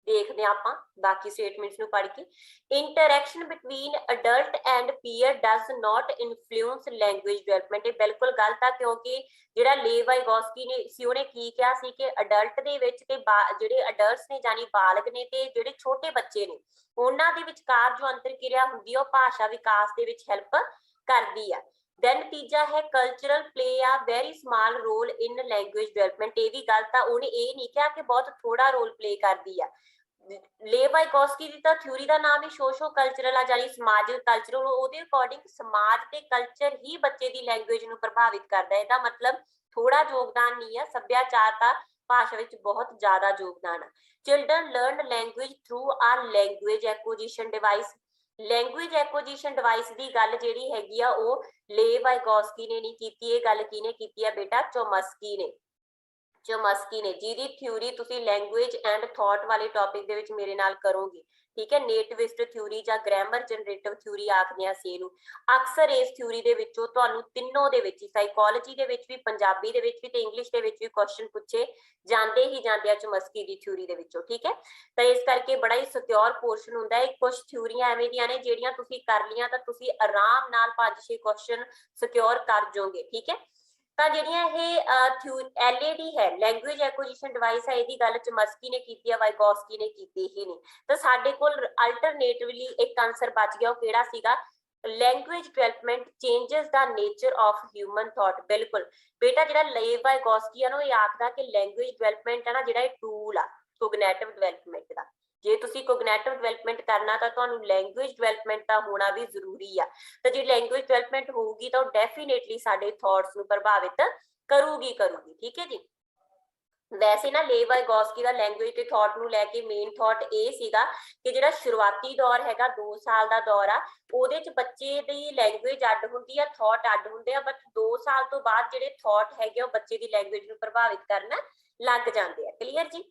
ਦੇਖਦੇ ਆ ਆਪਾਂ ਬਾਕੀ ਸਟੇਟਮੈਂਟਸ ਨੂੰ ਪੜ੍ਹ ਕੇ। Interaction between adult and peer does not influence language development, ਇਹ ਬਿਲਕੁਲ ਗਲਤ ਆ, ਕਿਉਂਕਿ ਜਿਹੜਾ ਲੇ ਵਾਈਗੋਸਕੀ ਨੇ ਸੀ ਉਹਨੇ ਕੀ ਕਿਹਾ ਸੀ ਕਿ ਅਡਲਟ ਦੇ ਵਿੱਚ ਤੇ ਜਿਹੜੇ ਅਡਲਟਸ ਨੇ ਯਾਨੀ ਬਾਲਗ ਨੇ ਤੇ ਜਿਹੜੇ ਛੋਟੇ ਬੱਚੇ ਨੇ ਉਹਨਾਂ ਦੇ ਵਿਚਕਾਰ ਜੋ ਅੰਤਰਕਿਰਿਆ ਹੁੰਦੀ ਹੈ ਉਹ ਭਾਸ਼ਾ ਵਿਕਾਸ ਦੇ ਵਿੱਚ ਹੈਲਪ ਕਰਦੀ ਆ। ਦੈਨ ਤੀਜਾ ਹੈ cultural play a very small role in language development, ਇਹ ਵੀ ਗਲਤ ਆ। ਉਹਨੇ ਇਹ ਨਹੀਂ ਕਿਹਾ ਕਿ ਬਹੁਤ ਥੋੜਾ ਰੋਲ ਪਲੇ ਕਰਦੀ ਆ। ਲੇ ਵਾਈਗੋਸਕੀ ਦੀ ਤਾਂ ਥਿਊਰੀ ਦਾ ਨਾਮ ਹੀ ਸੋਸ਼ੋ ਕਲਚਰਲ ਆ, ਯਾਨੀ ਸਮਾਜਿਕ ਕਲਚਰਲ। ਉਹਦੇ ਅਕੋਰਡਿੰਗ ਸਮਾਜ ਤੇ ਕਲਚਰ ਹੀ ਬੱਚੇ ਦੀ ਲੈਂਗੁਏਜ ਨੂੰ ਪ੍ਰਭਾਵਿਤ ਕਰਦਾ ਹੈ। ਇਹਦਾ ਮਤਲਬ ਥੋੜਾ ਯੋਗਦਾਨ ਨਹੀਂ ਆ, ਸੱਭਿਆਚਾਰ ਦਾ ਭਾਸ਼ਾ ਵਿੱਚ ਬਹੁਤ ਜ਼ਿਆਦਾ ਯੋਗਦਾਨ ਆ। ਚਿਲਡਰਨ ਲਰਨ ਲੈਂਗੁਏਜ ਥਰੂ ਆ language acquisition device, language acquisition device ਦੀ ਗੱਲ ਜਿਹੜੀ ਹੈਗੀ ਆ ਉਹ ਲੇ ਵਾਈਗੋਸਕੀ ਨੇ ਨਹੀਂ ਕੀਤੀ, ਇਹ ਗੱਲ ਕਿਹਨੇ ਕੀਤੀ ਆ ਬੇਟਾ, ਚੋਮਸਕੀ ਨੇ, ਜਿਹਦੀ ਥਿਊਰੀ ਤੁਸੀਂ ਲੈਂਗੁਏਜ ਐਂਡ ਥਾਟ ਵਾਲੇ ਟੌਪਿਕ ਦੇ ਵਿੱਚ ਮੇਰੇ ਨਾਲ ਕਰੋਗੇ, ठीक है। नेटिविस्ट थ्योरी ਜਾਂ ग्रामर जनरेटिव थ्योरी आखਦੇ ਆ ਸੀ ਇਹਨੂੰ। ਅਕਸਰ ਇਸ ਥਿਊਰੀ ਦੇ ਵਿੱਚੋਂ ਤੁਹਾਨੂੰ ਤਿੰਨੋਂ ਦੇ ਵਿੱਚ ਸਾਈਕੋਲੋਜੀ ਦੇ ਵਿੱਚ ਵੀ, ਪੰਜਾਬੀ ਦੇ ਵਿੱਚ ਵੀ ਤੇ ਇੰਗਲਿਸ਼ ਦੇ ਵਿੱਚ ਵੀ ਕੁਐਸਚਨ ਪੁੱਛੇ ਜਾਂਦੇ ਹੀ ਜਾਂਦੇ ਆ ਚਮਸਕੀ ਦੀ ਥਿਊਰੀ ਦੇ ਵਿੱਚੋਂ, ਠੀਕ ਹੈ। ਤਾਂ ਇਸ ਕਰਕੇ ਬੜਾ ਹੀ ਸਿਕਿਉਰ ਪੋਰਸ਼ਨ ਹੁੰਦਾ ਹੈ। ਕੁਝ ਥਿਊਰੀਆਂ ਐਵੇਂ ਦੀਆਂ ਨੇ ਜਿਹੜੀਆਂ ਤੁਸੀਂ ਕਰ ਲੀਆਂ ਤਾਂ ਤੁਸੀਂ ਆਰਾਮ ਨਾਲ 5-6 ਕੁਐਸਚਨ ਸਿਕਿਉਰ ਕਰ ਜਾਓਗੇ, ਠੀਕ ਹੈ। ਤਾਂ ਜਿਹੜੀਆਂ ਇਹ LAD ਹੈ, ਲੈਂਗੁਏਜ ਐਕੁਜੀਸ਼ਨ ਡਿਵਾਈਸ ਹੈ, ਇਹਦੀ ਗੱਲ ਚਮਸਕੀ ਨੇ ਕੀਤੀ ਹੈ, ਵਾਈਗੋਸਕੀ ਨੇ ਕੀਤੀ ਹੀ ਨਹੀਂ। ਤਾਂ ਸਾਡੇ ਕੋਲ ਅਲਟਰਨੇਟਿਵਲੀ ਇੱਕ ਆਨਸਰ ਬਚ ਗਿਆ, ਉਹ ਕਿਹੜਾ ਸੀਗਾ? Language development changes the nature of human thought. ਬਿਲਕੁਲ ਬੇਟਾ, ਜਿਹੜਾ ਲੇਵ ਵਾਈਗੋਸਕੀ ਆ ਨਾ, ਇਹ ਆਖਦਾ ਕਿ ਲੈਂਗੁਏਜ ਡਿਵੈਲਪਮੈਂਟ ਹੈ ਨਾ, ਜਿਹੜਾ ਇਹ ਟੂਲ ਆ ਕੋਗਨੈਟਿਵ ਡਿਵੈਲਪਮੈਂਟ ਦਾ। ਜੇ ਤੁਸੀਂ ਕੋਗਨੈਟਿਵ ਡਿਵੈਲਪਮੈਂਟ ਕਰਨਾ ਤਾਂ ਤੁਹਾਨੂੰ ਲੈਂਗੁਏਜ ਡਿਵੈਲਪਮੈਂਟ ਦਾ ਹੋਣਾ ਵੀ ਜ਼ਰੂਰੀ ਆ। ਤਾਂ ਜੇ ਲੈਂਗੁਏਜ ਡਿਵੈਲਪਮੈਂਟ ਹੋਊਗੀ ਤਾਂ ਉਹ ਡੈਫੀਨੇਟਲੀ ਸਾਡੇ ਥਾਟਸ ਨੂੰ ਪ੍ਰਭਾਵਿਤ ਕਰੂਗੀ, ਠੀਕ ਹੈ ਜੀ। ਵੈਸੇ ਨਾ ਲੇਵ ਵਾਈਗੋਸਕੀ ਦਾ ਲੈਂਗੁਏਜ ਤੇ ਥਾਟ ਨੂੰ ਲੈ ਕੇ ਮੇਨ ਥਾਟ ਇਹ ਸੀਗਾ ਕਿ ਜਿਹੜਾ ਸ਼ੁਰੂਆਤੀ ਦੌਰ ਹੈਗਾ 2 ਸਾਲ ਦਾ ਦੌਰ ਆ, ਉਹਦੇ ਚ ਬੱਚੇ ਦੀ ਲੈਂਗੁਏਜ ਅੱਡ ਹੁੰਦੀ ਆ, ਥਾਟ ਅੱਡ ਹੁੰਦੇ ਆ, ਬਟ 2 ਸਾਲ ਤੋਂ ਬਾਅਦ ਜਿਹੜੇ ਥਾਟ ਹੈਗੇ ਉਹ ਬੱਚੇ ਦੀ ਲੈਂਗੁਏਜ ਨੂੰ ਪ੍ਰਭਾਵਿਤ ਕਰਨਾ ਲੱਗ ਜਾਂਦੇ ਆ। ਕਲੀਅਰ ਜੀ।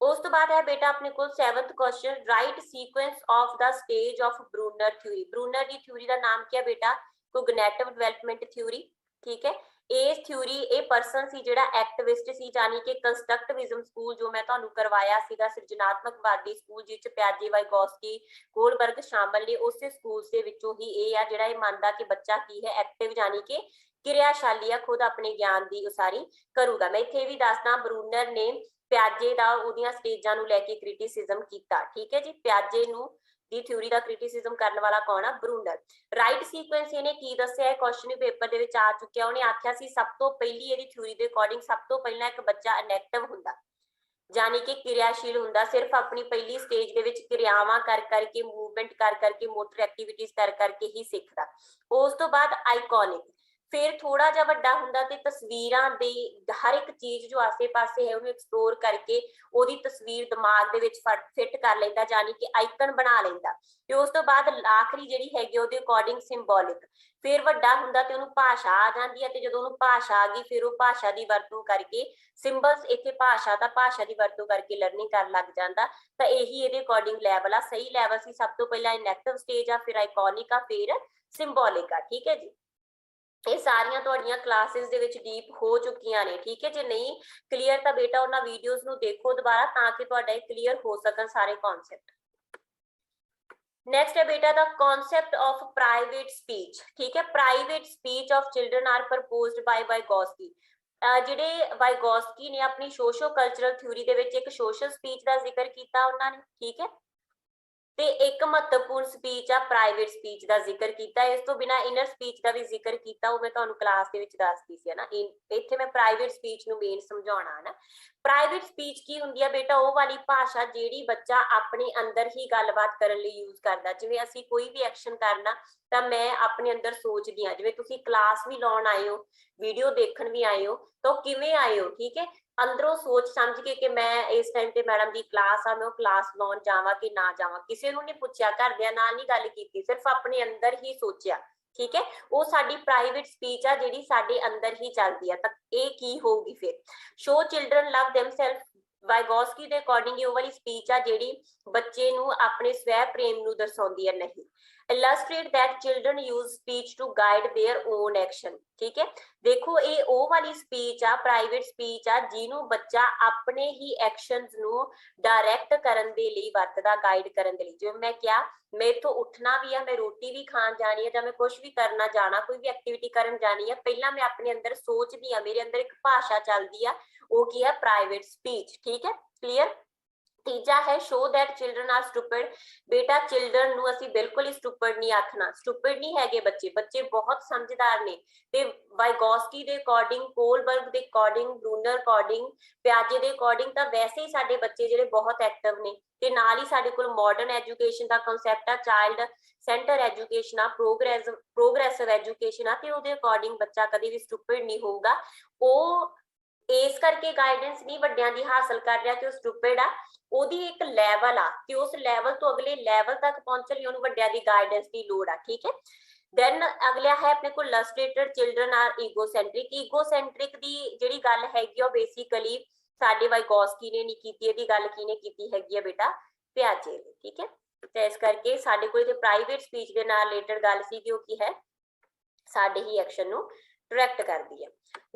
ਉਸ ਤੋਂ ਬਾਅਦ ਹੈ ਬੇਟਾ ਆਪਣੇ ਕੋਲ 7th question, right sequence of the stage of Bruner theory. Bruner ਦੀ ਥਿਊਰੀ ਦਾ ਨਾਮ ਕੀ ਹੈ ਬੇਟਾ? ਕੋਗਨੈਟਿਵ ਡਿਵੈਲਪਮੈਂਟ ਥਿਊਰੀ, ਠੀਕ ਹੈ। ਇਹ ਥਿਊਰੀ, ਇਹ ਪਰਸਨ ਸੀ ਜਿਹੜਾ ਐਕਟਿਵਿਸਟ ਸੀ, ਯਾਨੀ ਕਿ ਕੰਸਟਰਕਟਿਵਿਜ਼ਮ ਸਕੂਲ ਜੋ ਮੈਂ ਤੁਹਾਨੂੰ ਕਰਵਾਇਆ ਸੀਗਾ, ਸਿਰਜਣਾਤਮਕਵਾਦੀ ਸਕੂਲ ਜਿਸ ਚ ਪਿਆਜੇ, ਵਾਈਗੋਸਕੀ, ਗੋਲਬਰਗ ਸ਼ਾਮਲ ਨੇ, ਉਸੇ ਸਕੂਲ ਦੇ ਵਿੱਚੋਂ ਹੀ ਇਹ ਆ ਜਿਹੜਾ ਇਹ ਮੰਨਦਾ ਕਿ ਬੱਚਾ ਕੀ ਹੈ? ਐਕਟਿਵ, ਯਾਨੀ ਕਿ ਕਿਰਿਆਸ਼ਾਲੀ ਆ, ਖੁਦ ਆਪਣੇ ਗਿਆਨ ਦੀ ਉਸਾਰੀ ਕਰੂਗਾ। ਮੈਂ ਇੱਥੇ ਵੀ ਦੱਸਦਾ, ਬਰੂਨਰ ਨੇ ਪਿਆਜੇ ਦਾ ਉਹਦੀਆਂ ਸਟੇਜਾਂ ਨੂੰ ਲੈ ਕੇ ਕ੍ਰਿਟਿਸਿਜ਼ਮ ਕੀਤਾ, ਠੀਕ ਹੈ ਜੀ। ਪਿਆਜੇ ਨੂੰ ਦੀ ਥਿਊਰੀ ਦਾ ਕ੍ਰਿਟਿਸਿਜ਼ਮ ਕਰਨ ਵਾਲਾ ਕੌਣ ਆ? ਬਰੂਨਰ। ਰਾਈਟ ਸੀਕੁਐਂਸ ਇਹਨੇ ਕੀ ਦੱਸਿਆ? ਕੁਐਸਚਨ ਪੇਪਰ ਦੇ ਵਿੱਚ ਆ ਚੁੱਕਿਆ। ਉਹਨੇ ਆਖਿਆ ਸੀ ਸਭ ਤੋਂ ਪਹਿਲੀ ਇਹਦੀ ਥਿਊਰੀ ਦੇ ਅਕੋਰਡਿੰਗ ਸਭ ਤੋਂ ਪਹਿਲਾਂ ਇੱਕ ਬੱਚਾ ਇਨੈਕਟਿਵ ਹੁੰਦਾ, ਯਾਨੀ ਕਿ ਕਿਰਿਆਸ਼ੀਲ ਹੁੰਦਾ, ਸਿਰਫ ਆਪਣੀ ਪਹਿਲੀ ਸਟੇਜ ਦੇ ਵਿੱਚ ਕਿਰਿਆਵਾਂ ਕਰ ਕਰਕੇ, ਮੂਵਮੈਂਟ ਕਰ ਕਰਕੇ, ਮੋਟਰ ਐਕਟੀਵਿਟੀਜ਼ ਕਰ ਕਰਕੇ ਹੀ ਸਿੱਖਦਾ। ਉਸ ਤੋਂ ਬਾਅਦ ਆਈਕੋਨਿਕ, ਫਿਰ ਥੋੜਾ ਜਿਹਾ ਵੱਡਾ ਹੁੰਦਾ ਤੇ ਤਸਵੀਰਾਂ ਦੀ ਹਰ ਇੱਕ ਚੀਜ਼ ਜੋ ਆਸੇ-ਪਾਸੇ ਹੈ ਉਹਨੂੰ ਐਕਸਪਲੋਰ ਕਰਕੇ ਉਹਦੀ ਤਸਵੀਰ ਦਿਮਾਗ ਦੇ ਵਿੱਚ ਫਿੱਟ ਕਰ ਲੈਂਦਾ, ਯਾਨੀ ਕਿ ਆਈਕਨ ਬਣਾ ਲੈਂਦਾ। ਤੇ ਉਸ ਤੋਂ ਬਾਅਦ ਆਖਰੀ ਜਿਹੜੀ ਹੈਗੀ ਉਹਦੇ ਅਕੋਰਡਿੰਗ ਸਿੰਬੋਲਿਕ, ਫਿਰ ਵੱਡਾ ਹੁੰਦਾ ਤੇ ਉਹਨੂੰ ਭਾਸ਼ਾ ਆ ਜਾਂਦੀ ਹੈ, ਤੇ ਜਦੋਂ ਉਹਨੂੰ ਭਾਸ਼ਾ ਆ ਗਈ ਫਿਰ ਉਹ ਭਾਸ਼ਾ ਦੀ ਵਰਤੋਂ ਕਰਕੇ ਸਿੰਬਲਸ, ਇੱਥੇ ਭਾਸ਼ਾ ਤਾਂ ਭਾਸ਼ਾ ਦੀ ਵਰਤੋਂ ਕਰਕੇ ਲਰਨਿੰਗ ਕਰਨ ਲੱਗ ਜਾਂਦਾ। ਤਾਂ ਇਹੀ ਇਹਦੇ ਅਕੋਰਡਿੰਗ ਲੈਵਲ ਆ। ਸਹੀ ਲੈਵਲ ਸੀ ਸਭ ਤੋਂ ਪਹਿਲਾਂ ਇਨੈਕਟਿਵ ਸਟੇਜ ਆ, ਫਿਰ ਆਈਕੋਨਿਕ ਆ, ਫਿਰ ਸਿੰਬੋਲਿਕ ਆ, ਠੀਕ ਹੈ ਜੀ। ਇਹ ਸਾਰੀਆਂ ਤੁਹਾਡੀਆਂ ਕਲਾਸਿਸ ਦੇ ਵਿੱਚ ਡੀਪ ਹੋ ਚੁੱਕੀਆਂ ਨੇ, ਠੀਕ ਹੈ। ਜੇ ਨਹੀਂ ਕਲੀਅਰ ਤਾਂ ਬੇਟਾ ਉਹਨਾਂ ਵੀਡੀਓਜ਼ ਨੂੰ ਦੇਖੋ ਦੁਬਾਰਾ, ਤਾਂ ਕਿ ਤੁਹਾਡਾ ਇਹ ਕਲੀਅਰ ਹੋ ਸਕਣ ਸਾਰੇ ਕਨਸੈਪਟ। नेक्स्ट है बेटा the concept of private speech, ठीक है। Private speech of children are proposed by Vygotsky. ਜਿਹੜੇ ਵਾਈਗੋਸਕੀ ਨੇ ਆਪਣੀ ਸੋਸ਼ੋ ਕਲਚਰਲ ਥਿਊਰੀ ਦੇ ਵਿੱਚ ਇੱਕ ਸੋਸ਼ਲ ਸਪੀਚ ਦਾ ਜ਼ਿਕਰ ਕੀਤਾ ਉਹਨਾਂ ਨੇ, ਠੀਕ ਹੈ। ਤੇ ਇੱਕ ਮਹੱਤਵਪੂਰਨ ਸਪੀਚ ਆ ਪ੍ਰਾਈਵੇਟ ਸਪੀਚ ਦਾ ਜ਼ਿਕਰ ਕੀਤਾ। ਇਸ ਤੋਂ ਬਿਨਾ ਇਨਰ ਸਪੀਚ ਦਾ ਵੀ ਜ਼ਿਕਰ ਕੀਤਾ, ਉਹ ਮੈਂ ਤੁਹਾਨੂੰ ਕਲਾਸ ਦੇ ਵਿੱਚ ਦੱਸਦੀ ਸੀ ਨਾ। ਇੱਥੇ ਮੈਂ ਪ੍ਰਾਈਵੇਟ ਸਪੀਚ ਨੂੰ ਮੇਨ ਸਮਝਾਉਣਾ ਨਾ। ਪ੍ਰਾਈਵੇਟ ਸਪੀਚ ਕੀ ਹੁੰਦੀ ਆ ਬੇਟਾ? ਉਹ ਵਾਲੀ ਭਾਸ਼ਾ ਜਿਹੜੀ ਬੱਚਾ ਆਪਣੇ ਅੰਦਰ ਹੀ ਗੱਲਬਾਤ ਕਰਨ ਲਈ ਯੂਜ਼ ਕਰਦਾ। ਜਿਵੇਂ ਅਸੀਂ ਕੋਈ ਵੀ ਐਕਸ਼ਨ ਕਰਨਾ ਤਾਂ ਮੈਂ ਆਪਣੇ ਅੰਦਰ ਸੋਚਦੀ ਹਾਂ, ਜਿਵੇਂ ਤੁਸੀਂ ਕਲਾਸ ਵੀ ਲਾਉਣ ਆਏ ਹੋ, ਵੀਡੀਓ ਦੇਖਣ ਵੀ ਆਏ ਹੋ, ਤਾਂ ਕਿਵੇਂ ਆਏ ਹੋ, ਠੀਕ ਹੈ। ਅੰਦਰੋਂ ਸੋਚ ਸਮਝ ਕੇ ਕਿ ਮੈਂ ਇਸ ਟਾਈਮ ਤੇ ਮੈਡਮ ਦੀ ਕਲਾਸ ਆ, ਮੈਂ ਉਹ ਕਲਾਸ ਲਾਉਣ ਜਾਵਾਂ ਕਿ ਨਾ ਜਾਵਾਂ, ਕਿਸੇ ਨੂੰ ਨਹੀਂ ਪੁੱਛਿਆ, ਘਰਦਿਆਂ ਨਾਲ ਨਹੀਂ ਗੱਲ ਕੀਤੀ, ਸਿਰਫ ਆਪਣੇ ਅੰਦਰ ਹੀ ਸੋਚਿਆ, ਠੀਕ ਹੈ। ਉਹ ਸਾਡੀ ਪ੍ਰਾਈਵੇਟ ਸਪੀਚ ਆ ਜਿਹੜੀ ਸਾਡੇ ਅੰਦਰ ਹੀ ਚੱਲਦੀ ਆ। ਤਾਂ ਇਹ ਕੀ ਹੋਊਗੀ ਫਿਰ? ਸ਼ੋ ਚਿਲਡਰਨ ਲਵ ਦੈਮਸੈਲਫ, ਵਾਈਗੋਸਕੀ ਦੇ ਅਕੋਰਡਿੰਗ ਇਹ ਵਾਲੀ ਸਪੀਚ ਆ ਜਿਹੜੀ ਬੱਚੇ ਨੂੰ ਆਪਣੇ ਸਵੈ ਪ੍ਰੇਮ ਨੂੰ ਦਰਸਾਉਂਦੀ ਹੈ ਨਹੀਂ। illustrate that children use speech to guide their own action, ਠੀਕ ਹੈ। ਦੇਖੋ ਇਹ ਉਹ ਵਾਲੀ ਸਪੀਚ ਆ, ਪ੍ਰਾਈਵੇਟ ਸਪੀਚ ਆ, ਜਿਹਨੂੰ ਬੱਚਾ ਆਪਣੇ ਹੀ ਐਕਸ਼ਨਸ ਨੂੰ ਡਾਇਰੈਕਟ ਕਰਨ ਦੇ ਲਈ ਵਰਤਦਾ, ਗਾਈਡ ਕਰਨ ਦੇ ਲਈ। ਜਿਵੇਂ ਮੈਂ ਕਿਹਾ, ਮੈਂ ਇੱਥੋਂ ਉੱਠਣਾ ਵੀ ਆ, ਮੈਂ ਰੋਟੀ ਵੀ ਖਾਣ ਜਾਣੀ ਹੈ, ਜਾਂ ਮੈਂ ਕੁਝ ਵੀ ਕਰਨਾ ਜਾਣਾ, ਕੋਈ ਵੀ ਐਕਟੀਵਿਟੀ ਕਰਨ ਜਾਣੀ ਹੈ, ਪਹਿਲਾਂ ਮੈਂ ਆਪਣੇ ਅੰਦਰ ਸੋਚਦੀ ਆ, ਮੇਰੇ ਅੰਦਰ ਇੱਕ ਭਾਸ਼ਾ ਚੱਲਦੀ ਆ, ਉਹ ਕੀ ਹੈ? ਪ੍ਰਾਈਵੇਟ ਸਪੀਚ, ਠੀਕ ਹੈ। ਕਲੀਅਰ। ਤੀਜਾ ਹੈ show that children are stupid. ਬੇਟਾ ਚਿਲਡਰਨ ਨੂੰ ਅਸੀਂ ਬਿਲਕੁਲ ਹੀ ਸਟੂਪਿਡ ਨਹੀਂ ਆਖਣਾ, ਸਟੂਪਿਡ ਨਹੀਂ ਹੈਗੇ ਬੱਚੇ, ਬੱਚੇ ਬਹੁਤ ਸਮਝਦਾਰ ਨੇ। ਤੇ ਵਾਈਗੋਸਕੀ ਦੇ ਅਕੋਰਡਿੰਗ, ਕੋਲਬਰਗ ਦੇ ਅਕੋਰਡਿੰਗ, ਬਰੂਨਰ ਅਕੋਰਡਿੰਗ, ਪਿਆਜੇ ਦੇ ਅਕੋਰਡਿੰਗ ਤਾਂ ਵੈਸੇ ਹੀ ਸਾਡੇ ਬੱਚੇ ਜਿਹੜੇ ਬਹੁਤ ਐਕਟਿਵ ਨੇ। ਤੇ ਨਾਲ ਹੀ ਸਾਡੇ ਕੋਲ ਮਾਡਰਨ ਐਜੂਕੇਸ਼ਨ ਦਾ ਕਨਸੈਪਟ ਆ, ਚਾਈਲਡ ਸੈਂਟਰ ਐਜੂਕੇਸ਼ਨ ਆ, ਪ੍ਰੋਗਰੈਸਿਵ ਐਜੂਕੇਸ਼ਨ ਆ, ਤੇ ਉਹਦੇ ਅਕੋਰਡਿੰਗ ਬੱਚਾ ਕਦੇ ਵੀ ਸਟੂਪਿਡ ਨਹੀਂ ਹੋਊਗਾ। ਉਹ ਇਸ ਕਰਕੇ ਗਾਈਡੈਂਸ ਨਹੀਂ ਵੱਡਿਆਂ ਦੀ ਹਾਸਲ ਕਰ ਰਿਹਾ ਕਿ ਉਹ ਸਟੂਪਿਡ ਆ, ਉਹਦੀ ਇੱਕ ਲੈਵਲ ਆ ਕਿ ਉਸ ਲੈਵਲ ਤੋਂ ਅਗਲੇ ਲੈਵਲ ਤੱਕ ਪਹੁੰਚਣ ਲਈ ਉਹਨੂੰ ਵੱਡਿਆਂ ਦੀ ਗਾਈਡੈਂਸ ਦੀ ਲੋੜ ਆ, ਠੀਕ ਹੈ। ਦੈਨ ਅਗਲਾ ਹੈ ਆਪਣੇ ਕੋਲ ਲਸਟ੍ਰੇਟਡ ਚਿਲਡਰਨ ਆਰ ਈਗੋਸੈਂਟਰਿਕ। ਈਗੋਸੈਂਟਰਿਕ ਦੀ ਜਿਹੜੀ ਗੱਲ ਹੈਗੀ ਉਹ ਬੇਸਿਕਲੀ ਸਾਡੇ ਵਾਈਗੋਸਕੀ ਨੇ ਨਹੀਂ ਕੀਤੀ, ਇਹਦੀ ਗੱਲ ਕਿਹਨੇ ਕੀਤੀ ਹੈਗੀ ਆ ਬੇਟਾ? ਪਿਆਜੇ ਨੇ, ਠੀਕ ਹੈ। ਤੇ ਇਸ ਕਰਕੇ ਸਾਡੇ ਕੋਲ ਤੇ ਪ੍ਰਾਈਵੇਟ ਸਪੀਚ ਦੇ ਨਾਲ ਰਿਲੇਟਡ ਗੱਲ ਸੀ ਕਿ ਉਹ ਕੀ ਹੈ ਸਾਡੇ ਹੀ ਐਕਸ਼ਨ ਨੂੰ ਡਾਇਰੈਕਟ ਕਰਦੀ ਹੈ।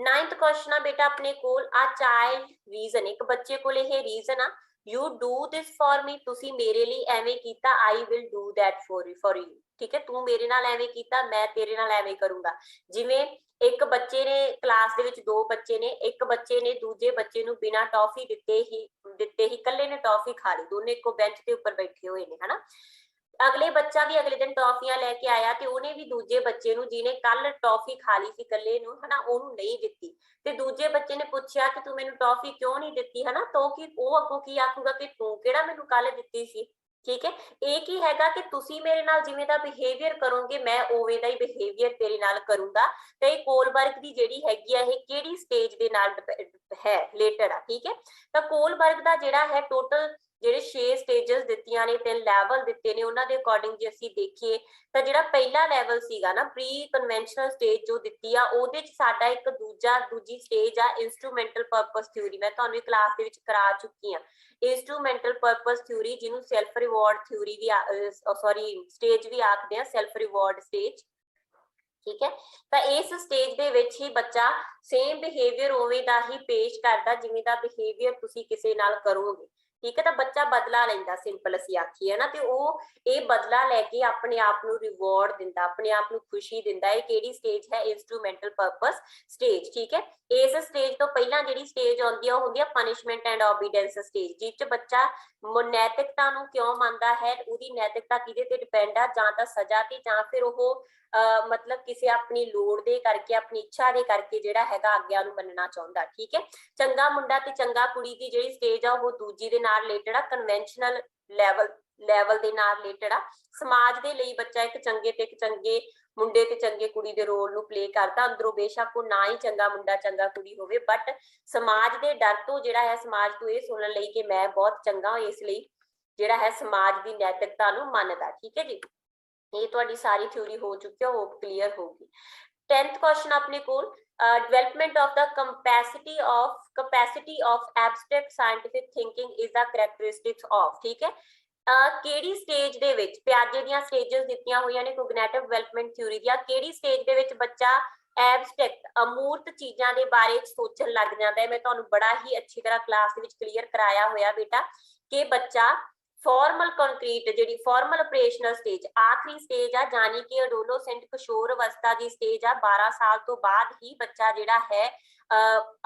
9th ਕੁਐਸਚਨ ਆ ਬੇਟਾ ਆਪਣੇ ਕੋਲ ਆ ਚਾਈਲਡ ਰੀਜ਼ਨ, ਇੱਕ ਬੱਚੇ ਕੋਲ ਇਹ ਰੀਜ਼ਨ ਆ ਯੂ ਡੂ ਦਿਸ ਫॉर मी, ਤੁਸੀਂ ਮੇਰੇ ਲਈ ਐਵੇਂ ਕੀਤਾ, I will do that for you, ਠੀਕ ਹੈ, ਤੂੰ ਮੇਰੇ ਨਾਲ ਐਵੇਂ ਕੀਤਾ ਮੈਂ ਤੇਰੇ ਨਾਲ ਐਵੇਂ ਕਰੂੰਗਾ। ਜਿਵੇਂ ਇੱਕ ਬੱਚੇ ਨੇ ਕਲਾਸ ਦੇ ਵਿੱਚ ਦੋ ਬੱਚੇ ਨੇ, ਇੱਕ ਬੱਚੇ ਨੇ ਦੂਜੇ ਬੱਚੇ ਨੂੰ ਬਿਨਾਂ ਟੌਫੀ ਦਿੱਤੇ ਹੀ ਇਕੱਲੇ ਨੇ ਟੌਫੀ ਖਾ ਲਈ, ਦੋਨੇ ਇੱਕੋ ਬੈਂਚ ਦੇ ਉੱਪਰ ਬੈਠੇ ਹੋਏ ਨੇ ਹਨਾ। ਅਗਲੇ ਬੱਚਾ ਵੀ ਅਗਲੇ ਦਿਨ ਟੌਫੀਆਂ ਲੈ ਕੇ ਆਇਆ ਤੇ ਉਹਨੇ ਵੀ ਦੂਜੇ ਬੱਚੇ ਨੂੰ ਜਿਹਨੇ ਕੱਲ ਟੌਫੀ ਖਾ ਲਈ ਸੀ ਇਕੱਲੇ ਨੂੰ ਹਨਾ ਉਹਨੂੰ ਨਹੀਂ ਦਿੱਤੀ, ਤੇ ਦੂਜੇ ਬੱਚੇ ਨੇ ਪੁੱਛਿਆ ਕਿ ਤੂੰ ਮੈਨੂੰ ਟੌਫੀ ਕਿਉਂ ਨਹੀਂ ਦਿੱਤੀ ਹਨਾ, ਤਾਂ ਉਹ ਅੱਗੋਂ ਕੀ ਆਖੂਗਾ ਕਿ ਤੂੰ ਕਿਹੜਾ ਮੈਨੂੰ ਕੱਲ ਦਿੱਤੀ ਸੀ। ਠੀਕ ਹੈ, ਇਹ ਕੀ ਹੈਗਾ ਕਿ ਤੁਸੀਂ ਮੇਰੇ ਨਾਲ ਜਿਵੇਂ ਦਾ ਬਿਹੇਵੀਅਰ ਕਰੋਗੇ ਮੈਂ ਉਵੇਂ ਦਾ ਹੀ ਬਿਹੇਵੀਅਰ ਤੇਰੇ ਨਾਲ ਕਰੂੰਗਾ। ਤੇ ਇਹ ਕੋਲਬਰਗ ਦੀ ਜਿਹੜੀ ਹੈਗੀ ਆ ਇਹ ਕਿਹੜੀ ਸਟੇਜ ਦੇ ਨਾਲ ਹੈ ਰਿਲੇਟਡ ਆ। ਠੀਕ ਹੈ, ਤਾਂ ਕੋਲਬਰਗ ਦਾ ਜਿਹੜਾ ਹੈ ਟੋਟਲ ਜਿਹੜੇ 6 ਸਟੇजेस ਦਿੱਤੀਆਂ ਨੇ, 3 ਲੈਵਲ ਦਿੱਤੇ ਨੇ, ਉਹਨਾਂ ਦੇ ਅਕੋਰਡਿੰਗ ਜੇ ਅਸੀਂ ਦੇਖੀਏ ਤਾਂ ਜਿਹੜਾ ਪਹਿਲਾ ਲੈਵਲ ਸੀਗਾ ਨਾ ਪ੍ਰੀ ਕਨਵੈਨਸ਼ਨਲ ਸਟੇਜ ਜੋ ਦਿੱਤੀ ਆ ਉਹਦੇ ਚ ਸਾਡਾ ਇੱਕ ਦੂਜੀ ਸਟੇਜ ਆ ਇੰਸਟਰੂਮੈਂਟਲ ਪਰਪਸ ਥਿਊਰੀ, ਮੈਂ ਤੁਹਾਨੂੰ ਕਲਾਸ ਦੇ ਵਿੱਚ ਕਰਾ ਚੁੱਕੀ ਆ ਇੰਸਟਰੂਮੈਂਟਲ ਪਰਪਸ ਥਿਊਰੀ, ਜਿਹਨੂੰ ਸੈਲਫ ਰਿਵਾਰਡ ਥਿਊਰੀ ਵੀ ਸਟੇਜ ਵੀ ਆਖਦੇ ਆ, ਸੈਲਫ ਰਿਵਾਰਡ ਸਟੇਜ। ਠੀਕ ਹੈ, ਤਾਂ ਇਸ ਸਟੇਜ ਦੇ ਵਿੱਚ ਹੀ ਬੱਚਾ ਸੇਮ ਬਿਹੇਵੀਅਰ ਉਵੇਂ ਦਾ ਹੀ ਪੇਸ਼ ਕਰਦਾ ਜਿਵੇਂ ਦਾ ਬਿਹੇਵੀਅਰ ਤੁਸੀਂ ਕਿਸੇ ਨਾਲ ਕਰੋਗੇ। ਠੀਕ ਹੈ, ਤਾਂ ਬੱਚਾ ਬਦਲਾ ਲੈਂਦਾ, ਸਿੰਪਲ ਅਸੀਂ ਆਖੀਏ ਨਾ, ਤੇ ਉਹ ਇਹ ਬਦਲਾ ਲੈ ਕੇ ਆਪਣੇ ਆਪ ਨੂੰ ਰਿਵਾਰਡ ਦਿੰਦਾ, ਆਪਣੇ ਆਪ ਨੂੰ ਖੁਸ਼ੀ ਦਿੰਦਾ। ਇਹ ਕਿਹੜੀ ਸਟੇਜ ਹੈ? Instrumental purpose stage. ਠੀਕ ਹੈ, ਇਸ ਸਟੇਜ ਤੋਂ ਪਹਿਲਾਂ ਜਿਹੜੀ ਸਟੇਜ ਆਉਂਦੀ ਆ ਉਹ ਹੁੰਦੀ ਆ ਪਨਿਸ਼ਮੈਂਟ ਐਂਡ ਓਬੀਡੈਂਸ ਸਟੇਜ, ਜਿਸ ਚ ਬੱਚਾ ਨੈਤਿਕਤਾ ਨੂੰ ਕਿਉਂ ਮੰਨਦਾ ਹੈ, ਉਹਦੀ ਨੈਤਿਕਤਾ ਕਿਹਦੇ ਤੇ ਡਿਪੈਂਡ ਆ, ਜਾਂ ਤਾਂ ਸਜ਼ਾ ਤੇ ਜਾਂ ਫਿਰ ਉਹ ਮਤਲਬ ਕਿਸੇ ਆਪਣੀ ਲੋੜ ਦੇ ਕਰਕੇ ਆਪਣੀ ਇੱਛਾ ਦੇ ਕਰਕੇ ਜਿਹੜਾ ਹੈਗਾ ਆਗਿਆ ਨੂੰ ਮੰਨਣਾ ਚਾਹੁੰਦਾ। ਠੀਕ ਹੈ, ਚੰਗਾ ਮੁੰਡਾ ਤੇ ਚੰਗਾ ਕੁੜੀ ਦੀ ਜਿਹੜੀ ਸਟੇਜ ਆ ਉਹ ਦੂਜੀ ਦੇ ਨਾਲ ਰਿਲੇਟਡ ਆ, ਕਨਵੈਨਸ਼ਨਲ ਲੈਵਲ ਦੇ ਨਾਲ ਰਿਲੇਟਡ ਆ। ਸਮਾਜ ਦੇ ਲਈ ਬੱਚਾ ਇੱਕ ਚੰਗੇ ਤੇ ਇੱਕ ਚੰਗੇ ਮੁੰਡੇ ਤੇ ਚੰਗੇ ਕੁੜੀ ਦੇ ਰੋਲ ਨੂੰ ਪਲੇ ਕਰਦਾ, ਅੰਦਰੋਂ ਬੇਸ਼ੱਕ ਉਹ ਨਾ ਹੀ ਚੰਗਾ ਮੁੰਡਾ ਚੰਗਾ ਕੁੜੀ ਹੋਵੇ, ਬਟ ਸਮਾਜ ਦੇ ਡਰ ਤੋਂ ਜਿਹੜਾ ਹੈ ਸਮਾਜ ਤੋਂ ਇਹ ਸੁਣਨ ਲਈ ਕਿ ਮੈਂ ਬਹੁਤ ਚੰਗਾ, ਇਸ ਲਈ ਜਿਹੜਾ ਹੈ ਸਮਾਜ ਦੀ ਨੈਤਿਕਤਾ ਨੂੰ ਮੰਨਦਾ। ਠੀਕ ਹੈ ਜੀ, ਇਹ ਤੁਹਾਡੀ ਸਾਰੀ ਥਿਊਰੀ ਹੋ ਚੁੱਕੀ ਹੈ, ਉਹ ਕਲੀਅਰ ਹੋਊਗੀ। 10th ਕੁਐਸਚਨ ਆਪਣੇ ਕੋਲ development of the capacity of abstract scientific thinking is the characteristics of। ਠੀਕ ਹੈ, ਕਿਹੜੀ ਸਟੇਜ ਦੇ ਵਿੱਚ ਪਿਆਜੇ ਦੀਆਂ ਸਟੇजेस ਦਿੱਤੀਆਂ ਹੋਈਆਂ ਨੇ ਕੋਗਨੀਟਿਵ ਡਿਵੈਲਪਮੈਂਟ ਥਿਊਰੀ ਦੀਆਂ, ਕਿਹੜੀ ਸਟੇਜ ਦੇ ਵਿੱਚ ਬੱਚਾ ਐਬਸਟ੍ਰੈਕਟ ਅਮੂਰਤ ਚੀਜ਼ਾਂ ਦੇ ਬਾਰੇ ਸੋਚਣ ਲੱਗ ਜਾਂਦਾ ਹੈ। ਮੈਂ ਤੁਹਾਨੂੰ ਬੜਾ ਹੀ ਅੱਛੀ ਤਰ੍ਹਾਂ ਕਲਾਸ ਦੇ ਵਿੱਚ ਕਲੀਅਰ ਕਰਾਇਆ ਹੋਇਆ ਬੇਟਾ ਕਿ ਬੱਚਾ ਫਾਰਮਲ ਕੰਕਰੀਟ ਜਿਹੜੀ ਫਾਰਮਲ ਆਪਰੇਸ਼ਨਲ ਸਟੇਜ ਆਖਰੀ ਸਟੇਜ ਆ, ਜਾਨੀ ਕਿ ਅਡੋਲੋਸੈਂਟ ਕਿਸ਼ੋਰ ਅਵਸਥਾ ਦੀ ਸਟੇਜ ਆ। 12 ਸਾਲ ਤੋਂ ਬਾਅਦ ਹੀ ਬੱਚਾ ਜਿਹੜਾ ਹੈ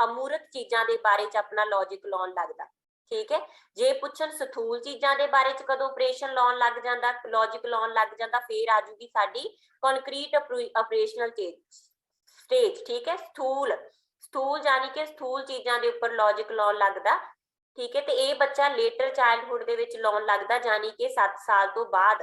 ਅਮੂਰਤ ਚੀਜ਼ਾਂ ਦੇ ਬਾਰੇ ਚ ਆਪਣਾ ਲੌਜਿਕ ਲਾਉਣ ਲੱਗਦਾ। ਠੀਕ ਹੈ, ਜੇ ਪੁੱਛਣ ਸਥੂਲ ਚੀਜ਼ਾਂ ਦੇ ਬਾਰੇ ਚ ਕਦੋਂ ਆਪਰੇਸ਼ਨ ਲਾਉਣ ਲੱਗ ਜਾਂਦਾ, ਲੌਜਿਕ ਲਾਉਣ ਲੱਗ ਜਾਂਦਾ, ਫੇਰ ਆ ਜੂਗੀ ਸਾਡੀ ਕੰਕਰੀਟ ਆਪਰੇਸ਼ਨਲ ਸਟੇਜ। ਠੀਕ ਹੈ, ਸਥੂਲ ਜਾਨੀ ਕਿ ਸਥੂਲ ਚੀਜ਼ਾਂ ਦੇ ਉੱਪਰ ਲੌਜਿਕ ਲਾਉਣ ਲੱਗਦਾ। ਠੀਕ ਹੈ, ਤੇ ਇਹ ਬੱਚਾ ਲੇਟਰ ਚਾਈਲਡਹੁੱਡ ਦੇ ਵਿੱਚ ਲਾਉਣ ਲੱਗਦਾ, ਜਾਨੀ ਕਿ 7 ਸਾਲ ਤੋਂ ਬਾਅਦ,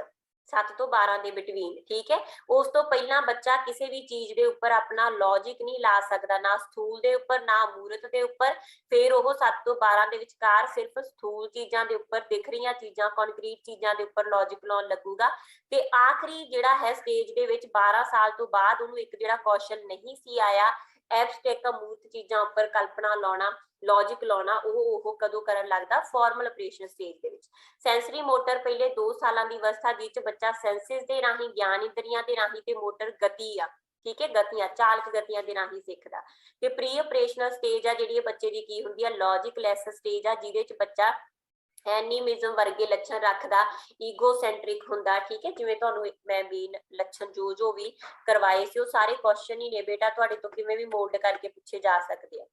7 ਤੋਂ 12 ਦੇ ਬਿਟਵੀਨ। ਠੀਕ ਹੈ, ਉਸ ਤੋਂ ਪਹਿਲਾਂ ਬੱਚਾ ਕਿਸੇ ਵੀ ਚੀਜ਼ ਦੇ ਉੱਪਰ ਆਪਣਾ ਲੌਜਿਕ ਨਹੀਂ ਲਾ ਸਕਦਾ, ਨਾ ਸਥੂਲ ਦੇ ਉੱਪਰ ਨਾ ਮੂਰਤ ਦੇ ਉੱਪਰ। ਫਿਰ ਉਹ 7 ਤੋਂ 12 ਦੇ ਵਿਚਕਾਰ ਸਿਰਫ ਸਥੂਲ ਚੀਜ਼ਾਂ ਦੇ ਉੱਪਰ, ਦਿਖ ਰਹੀਆਂ ਚੀਜ਼ਾਂ ਕੰਕਰੀਟ ਚੀਜ਼ਾਂ ਦੇ ਉੱਪਰ ਲੌਜਿਕ ਲਾਉਣ ਲੱਗੂਗਾ। ਤੇ ਆਖਰੀ ਜਿਹੜਾ ਹੈ ਸਟੇਜ ਦੇ ਵਿੱਚ 12 ਸਾਲ ਤੋਂ ਬਾਅਦ ਉਹਨੂੰ ਇੱਕ ਜਿਹੜਾ ਕੌਸ਼ਲ ਨਹੀਂ ਸੀ ਆਇਆ ਐਬਸਟ੍ਰੈਕਟ ਅਮੂਰਤ ਚੀਜ਼ਾਂ ਉੱਪਰ ਕਲਪਨਾ ਲਾਉਣਾ, ਲੌਜਿਕ ਲਾਉਣਾ, ਉਹ ਕਦੋਂ ਕਰਨ ਲੱਗਦਾ? ਫਾਰਮਲ ਆਪਰੇਸ਼ਨ ਸਟੇਜ ਦੇ ਵਿੱਚ। ਸੈਂਸਰੀ ਮੋਟਰ ਪਹਿਲੇ 2 ਸਾਲਾਂ ਦੀ ਅਵਸਥਾ ਜਿਸ ਚ ਬੱਚਾ ਸੈਂਸਿਸ ਦੇ ਰਾਹੀਂ, ਗਿਆਨ ਇੰਦਰੀਆਂ ਦੇ ਰਾਹੀਂ ਤੇ ਮੋਟਰ ਗਤੀ ਆ, ਠੀਕ ਹੈ, ਗਤੀਆਂ ਚਾਲਕ ਗਤੀਆਂ ਦੇ ਰਾਹੀਂ ਸਿੱਖਦਾ। ਤੇ ਪ੍ਰੀ ਆਪਰੇਸ਼ਨਲ ਸਟੇਜ ਆ ਜਿਹੜੀ ਬੱਚੇ ਦੀ ਕੀ ਹੁੰਦੀ ਆ? ਲੌਜਿਕਲੈਸ ਸਟੇਜ ਆ, ਜਿਹਦੇ ਚ ਬੱਚਾ ਐਨੀਮਿਜ਼ਮ ਵਰਗੇ ਲੱਛਣ ਰੱਖਦਾ, ਈਗੋਸੈਂਟਰਿਕ ਹੁੰਦਾ। ਠੀਕ ਹੈ, ਜਿਵੇਂ ਤੁਹਾਨੂੰ ਮੈਂ ਮੇਨ ਲੱਛਣ ਜੋ ਵੀ ਕਰਵਾਏ ਸੀ ਉਹ ਸਾਰੇ ਕੁਐਸਚਨ ਹੀ ਨੇ ਬੇਟਾ, ਤੁਹਾਡੇ ਤੋਂ ਕਿਵੇਂ ਵੀ ਮੋਲਡ ਕਰਕੇ ਪੁੱਛੇ ਜਾ ਸਕਦੇ ਆ।